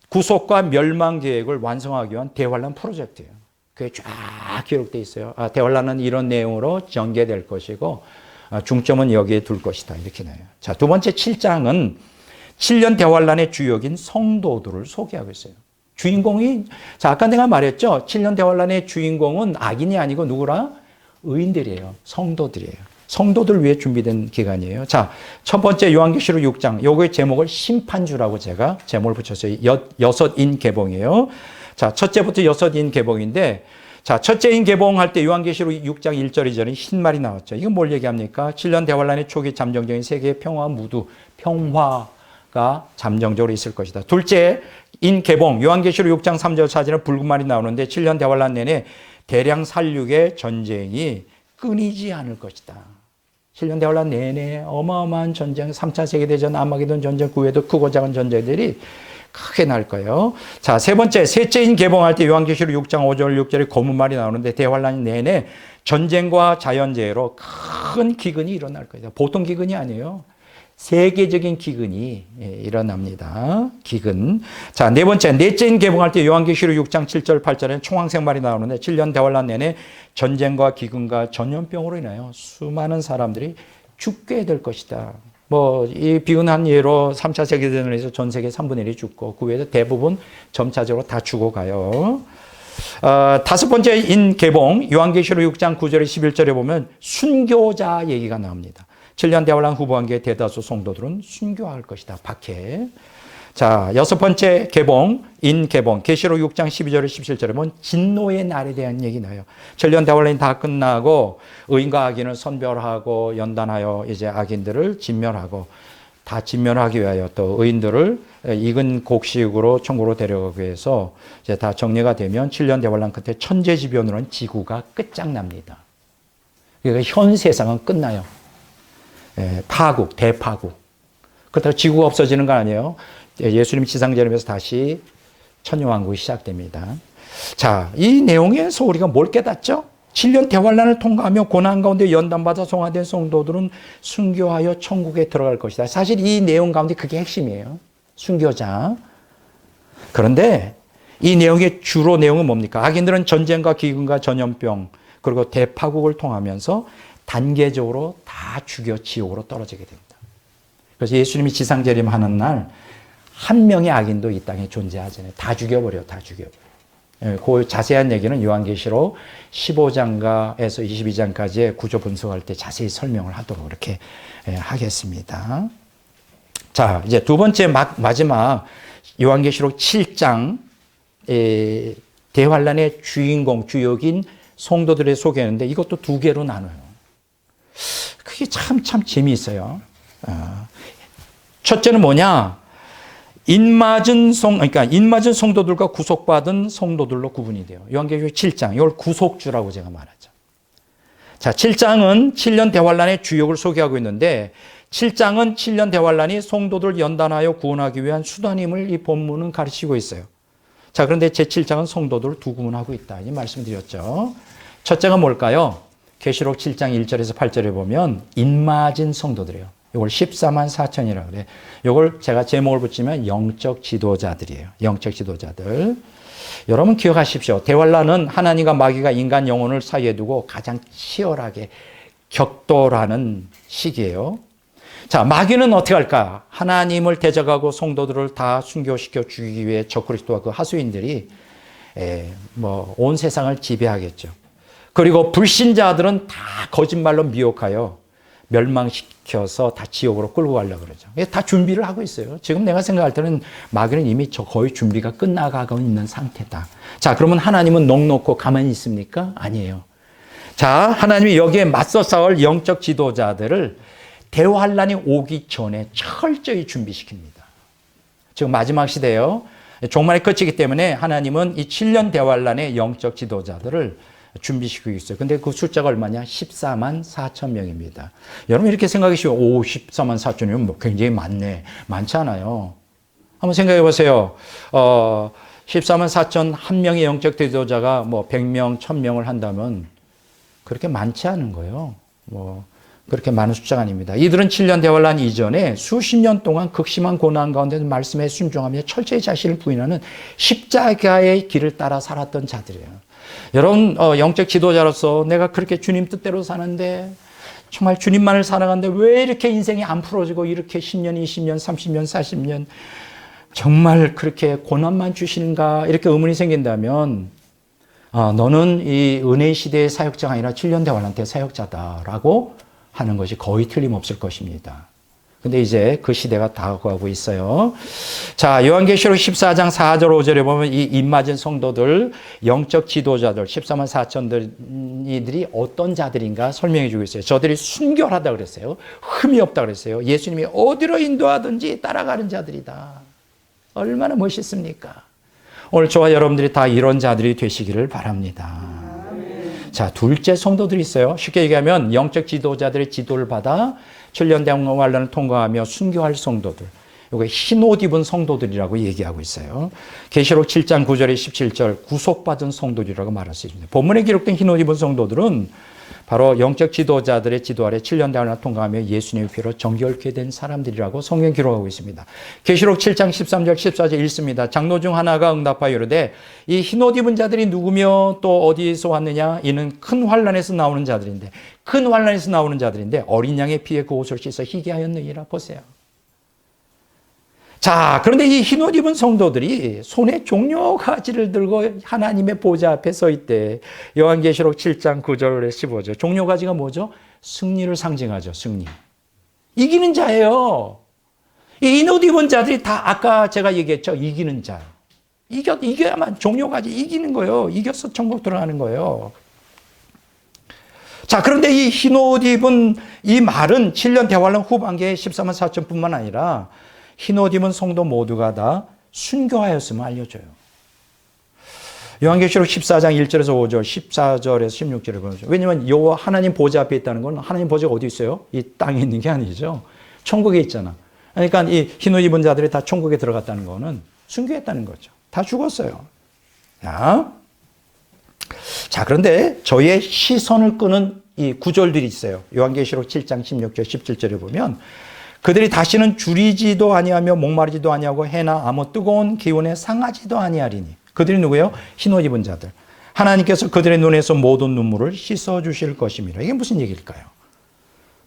S1: 구속과 멸망 계획을 완성하기 위한 대환란 프로젝트예요. 그게 쫙 기록되어 있어요. 대환란은 이런 내용으로 전개될 것이고 중점은 여기에 둘 것이다. 이렇게 나와요. 자, 두 번째 7장은 7년 대환란의 주역인 성도들을 소개하고 있어요. 주인공이, 자, 아까 내가 말했죠. 7년 대환란의 주인공은 악인이 아니고 누구라? 의인들이에요. 성도들이에요. 성도들 위해 준비된 기간이에요. 자, 첫 번째 요한계시록 6장. 요거의 제목을 심판주라고 제가 제목을 붙였어요. 6인 개봉이에요. 자, 첫째부터 6인 개봉인데, 자, 첫째인 개봉할 때 요한계시록 6장 1절 이전에 흰 말이 나왔죠. 이건 뭘 얘기합니까? 7년 대환란의 초기 잠정적인 세계의 평화 무드, 평화가 잠정적으로 있을 것이다. 둘째인 개봉, 요한계시록 6장 3절 4절에 붉은 말이 나오는데 7년 대환란 내내 대량 살육의 전쟁이 끊이지 않을 것이다. 7년 대환란 내내 어마어마한 전쟁, 3차 세계대전, 아마게돈 전쟁, 그 외에도 크고 작은 전쟁들이 크게 날 거예요. 자, 세 번째, 셋째인 개봉할 때 요한계시록 6장 5절 6절에 검은 말이 나오는데 대환란 내내 전쟁과 자연재해로 큰 기근이 일어날 거예요. 보통 기근이 아니에요. 세계적인 기근이 일어납니다. 기근. 자, 네 번째, 넷째인 개봉할 때 요한계시록 6장 7절 8절에 총황색 말이 나오는데 7년 대환란 내내 전쟁과 기근과 전염병으로 인하여 수많은 사람들이 죽게 될 것이다. 이 비근한 예로 3차 세계대전을 해서 전 세계 3분의 1이 죽고 그 외에도 대부분 점차적으로 다 죽어가요. 다섯 번째인 개봉, 요한계시록 6장 9절에 11절에 보면 순교자 얘기가 나옵니다. 7년 대환란 후반기에 대다수 성도들은 순교할 것이다. 박해. 자, 여섯 번째 개봉, 개봉, 계시록 6장 12절에 17절에 보면 진노의 날에 대한 얘기 나요. 7년 대환란이 다 끝나고 의인과 악인을 선별하고 연단하여 이제 악인들을 진멸하고 다 진멸하기 위하여 또 의인들을 익은 곡식으로 천국으로 데려가기 위해서 이제 다 정리가 되면 7년 대환란 끝에 천재지변으로는 지구가 끝장납니다. 그러니까 현 세상은 끝나요. 파국, 대파국. 그렇다고 지구가 없어지는 거 아니에요. 예수님 지상재림에서 다시 천년왕국이 시작됩니다. 자, 이 내용에서 우리가 뭘 깨닫죠? 7년 대환란을 통과하며 고난 가운데 연단받아 송화된 성도들은 순교하여 천국에 들어갈 것이다. 사실 이 내용 가운데 그게 핵심이에요. 순교자. 그런데 이 내용의 주로 내용은 뭡니까? 악인들은 전쟁과 기근과 전염병 그리고 대파국을 통하면서 단계적으로 다 죽여 지옥으로 떨어지게 됩니다. 그래서 예수님이 지상재림하는 날 한 명의 악인도 이 땅에 존재하잖아요. 다 죽여버려, 다 죽여버려. 그 자세한 얘기는 요한계시록 15장에서 22장까지의 구조 분석할 때 자세히 설명을 하도록 이렇게 하겠습니다. 자, 이제 두 번째 마지막 요한계시록 7장 대환란의 주인공, 주역인 성도들의 소개하는데 이것도 두 개로 나눠요. 그게 참 재미있어요. 첫째는 뭐냐? 인맞은 성도들과 구속받은 성도들로 구분이 돼요. 요한계시록 7장, 이걸 구속주라고 제가 말하죠. 자, 7장은 7년 대환란의 주역을 소개하고 있는데 7장은 7년 대환란이 성도들 연단하여 구원하기 위한 수단임을 이 본문은 가르치고 있어요. 자, 그런데 제7장은 성도들을 두 구분하고 있다. 이 말씀드렸죠. 첫째가 뭘까요? 계시록 7장 1절에서 8절에 보면 인맞은 성도들이에요. 이걸 14만 4천이라고 그래요. 이걸 제가 제목을 붙이면 영적 지도자들이에요. 영적 지도자들. 여러분 기억하십시오. 대환란은 하나님과 마귀가 인간 영혼을 사이에 두고 가장 치열하게 격돌하는 시기예요. 자, 마귀는 어떻게 할까? 하나님을 대적하고 성도들을 다 순교시켜 죽이기 위해 적그리스도와 그 하수인들이 온 세상을 지배하겠죠. 그리고 불신자들은 다 거짓말로 미혹하여 멸망시켜서 다 지옥으로 끌고 가려고 그러죠. 다 준비를 하고 있어요. 지금 내가 생각할 때는 마귀는 이미 거의 준비가 끝나가고 있는 상태다. 자, 그러면 하나님은 넋놓고 가만히 있습니까? 아니에요. 자, 하나님이 여기에 맞서 싸울 영적 지도자들을 대환란이 오기 전에 철저히 준비시킵니다. 지금 마지막 시대예요. 종말이 끝이기 때문에 하나님은 이 7년 대환란의 영적 지도자들을 준비시키고 있어요. 근데 그 숫자가 얼마냐? 14만 4천 명입니다. 여러분 이렇게 생각해 보시면 14만 4천이면 굉장히 많네. 많지 않아요. 한번 생각해 보세요. 14만 4천 한 명의 영적 지도자가 100명, 1000명을 한다면 그렇게 많지 않은 거예요. 그렇게 많은 숫자가 아닙니다. 이들은 7년 대환란 이전에 수십 년 동안 극심한 고난 가운데 말씀에 순종하며 철저히 자신을 부인하는 십자가의 길을 따라 살았던 자들이에요. 여러분 영적 지도자로서 내가 그렇게 주님 뜻대로 사는데 정말 주님만을 살아가는데 왜 이렇게 인생이 안 풀어지고 이렇게 10년, 20년, 30년, 40년 정말 그렇게 고난만 주시는가 이렇게 의문이 생긴다면 너는 이 은혜의 시대의 사역자가 아니라 7년 대환란 때 사역자다라고 하는 것이 거의 틀림없을 것입니다. 근데 이제 그 시대가 다가가고 있어요. 자, 요한계시록 14장 4절 5절에 보면 이 입맞은 성도들, 영적 지도자들, 14만 4천 이들이 어떤 자들인가 설명해 주고 있어요. 저들이 순결하다 그랬어요. 흠이 없다 그랬어요. 예수님이 어디로 인도하든지 따라가는 자들이다. 얼마나 멋있습니까? 오늘 저와 여러분들이 다 이런 자들이 되시기를 바랍니다. 자, 둘째 성도들이 있어요. 쉽게 얘기하면 영적 지도자들의 지도를 받아 7년 대환란을 통과하며 순교할 성도들. 이게 흰옷 입은 성도들이라고 얘기하고 있어요. 계시록 7장 9절에 17절 구속받은 성도들이라고 말할 수 있습니다. 본문에 기록된 흰옷 입은 성도들은 바로 영적 지도자들의 지도 아래 7년 대환란을 통과하며 예수님의 피로 정결케 된 사람들이라고 성경 기록하고 있습니다. 계시록 7장 13절 14절 읽습니다. 장로 중 하나가 응답하여 이르되 이 흰옷 입은 자들이 누구며 또 어디에서 왔느냐? 이는 큰 환란에서 나오는 자들인데 어린 양의 피에 그 옷을 씻어 희게 하였느니라. 보세요. 자, 그런데 이 흰옷 입은 성도들이 손에 종려 가지를 들고 하나님의 보좌 앞에 서 있대. 요한계시록 7장 9절에 15절. 종려 가지가 뭐죠? 승리를 상징하죠. 승리. 이기는 자예요. 이 흰옷 입은 자들이 다 아까 제가 얘기했죠. 이기는 자. 이겨야만 종려 가지 이기는 거예요. 이겨서 천국 들어가는 거예요. 자, 그런데 이 흰옷 입은 이 말은 7년 대환란 후반기에 14만 4천뿐만 아니라 흰옷 입은 성도 모두가 다 순교하였음을 알려줘요. 요한계시록 14장 1절에서 5절, 14절에서 16절에 보죠. 왜냐하면 여호와 하나님 보좌 앞에 있다는 건 하나님 보좌가 어디 있어요? 이 땅에 있는 게 아니죠. 천국에 있잖아. 그러니까 이 흰옷 입은 자들이 다 천국에 들어갔다는 거는 순교했다는 거죠. 다 죽었어요. 자, 그런데 저의 시선을 끄는 이 구절들이 있어요. 요한계시록 7장 16절, 17절에 보면 그들이 다시는 줄이지도 아니하며 목마르지도 아니하고 해나 아무 뜨거운 기운에 상하지도 아니하리니. 그들이 누구예요? 흰옷 입은 자들. 하나님께서 그들의 눈에서 모든 눈물을 씻어 주실 것입니다. 이게 무슨 얘기일까요?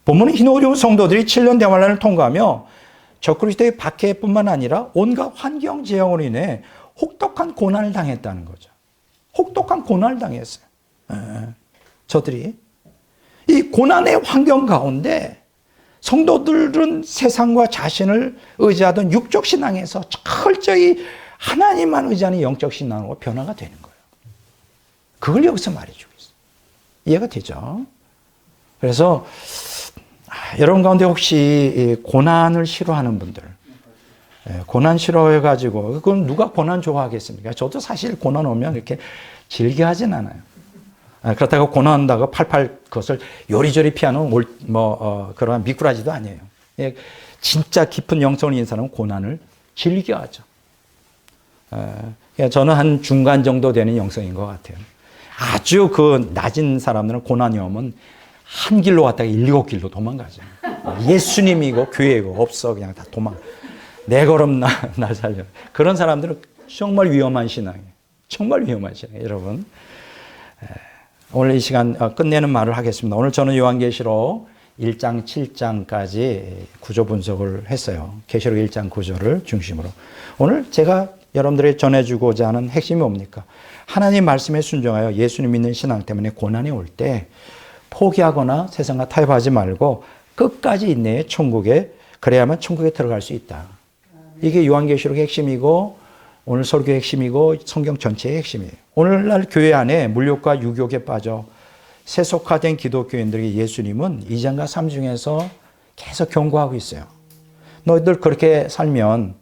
S1: 본문은 흰옷 입은 성도들이 7년 대환란을 통과하며 적그리스도의 박해뿐만 아니라 온갖 환경 재앙으로 인해 혹독한 고난을 당했다는 거죠. 혹독한 고난을 당했어요. 저들이 이 고난의 환경 가운데 성도들은 세상과 자신을 의지하던 육적 신앙에서 철저히 하나님만 의지하는 영적 신앙으로 변화가 되는 거예요. 그걸 여기서 말해주고 있어요. 이해가 되죠? 그래서 여러분 가운데 혹시 고난을 싫어하는 분들, 고난 싫어해가지고 그건 누가 고난 좋아하겠습니까? 저도 사실 고난 오면 이렇게 즐겨하진 않아요. 그렇다고 고난한다고 팔팔 그것을 요리조리 피하는 그러한 미꾸라지도 아니에요. 진짜 깊은 영성을 있는 사람은 고난을 즐겨하죠. 저는 한 중간 정도 되는 영성인 것 같아요. 아주 그 낮은 사람들은 고난이 오면 한 길로 갔다가 7길로 도망가죠. 예수님이고 교회이고 없어 그냥 다 내 걸음 나 살려. 그런 사람들은 정말 위험한 신앙이에요. 정말 위험한 신앙이에요. 여러분. 오늘 이 시간 끝내는 말을 하겠습니다. 오늘 저는 요한계시록 1장 7장까지 구조 분석을 했어요. 계시록 1장 구조를 중심으로. 오늘 제가 여러분들에게 전해주고자 하는 핵심이 뭡니까? 하나님 말씀에 순종하여 예수님 믿는 신앙 때문에 고난이 올 때 포기하거나 세상과 타협하지 말고 끝까지 인내해 그래야만 천국에 들어갈 수 있다. 이게 요한계시록의 핵심이고 오늘 설교의 핵심이고 성경 전체의 핵심이에요. 오늘날 교회 안에 물욕과 유욕에 빠져 세속화된 기독교인들에게 예수님은 2장과 3중에서 계속 경고하고 있어요. 너희들 그렇게 살면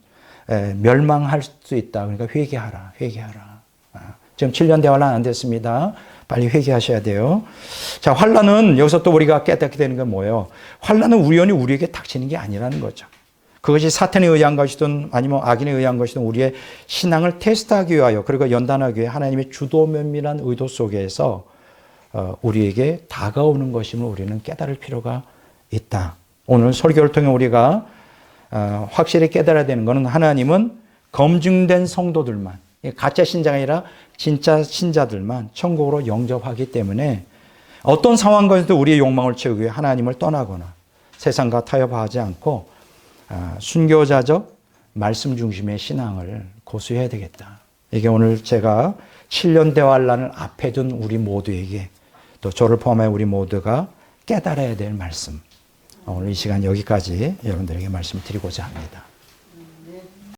S1: 멸망할 수 있다. 그러니까 회개하라. 지금 7년 대환란 안 됐습니다. 빨리 회개하셔야 돼요. 자, 환란은 여기서 또 우리가 깨닫게 되는 건 뭐예요? 환란은 우연히 우리에게 닥치는 게 아니라는 거죠. 그것이 사탄에 의한 것이든 아니면 악인에 의한 것이든 우리의 신앙을 테스트하기 위하여 그리고 연단하기 위해 하나님의 주도 면밀한 의도 속에서 우리에게 다가오는 것임을 우리는 깨달을 필요가 있다. 오늘 설교를 통해 우리가 확실히 깨달아야 되는 것은 하나님은 검증된 성도들만, 가짜 신자가 아니라 진짜 신자들만 천국으로 영접하기 때문에 어떤 상황에서도 우리의 욕망을 채우기 위해 하나님을 떠나거나 세상과 타협하지 않고 순교자적 말씀 중심의 신앙을 고수해야 되겠다. 이게 오늘 제가 7년 대환란을 앞에 둔 우리 모두에게 또 저를 포함해 우리 모두가 깨달아야 될 말씀. 오늘 이 시간 여기까지 여러분들에게 말씀을 드리고자 합니다.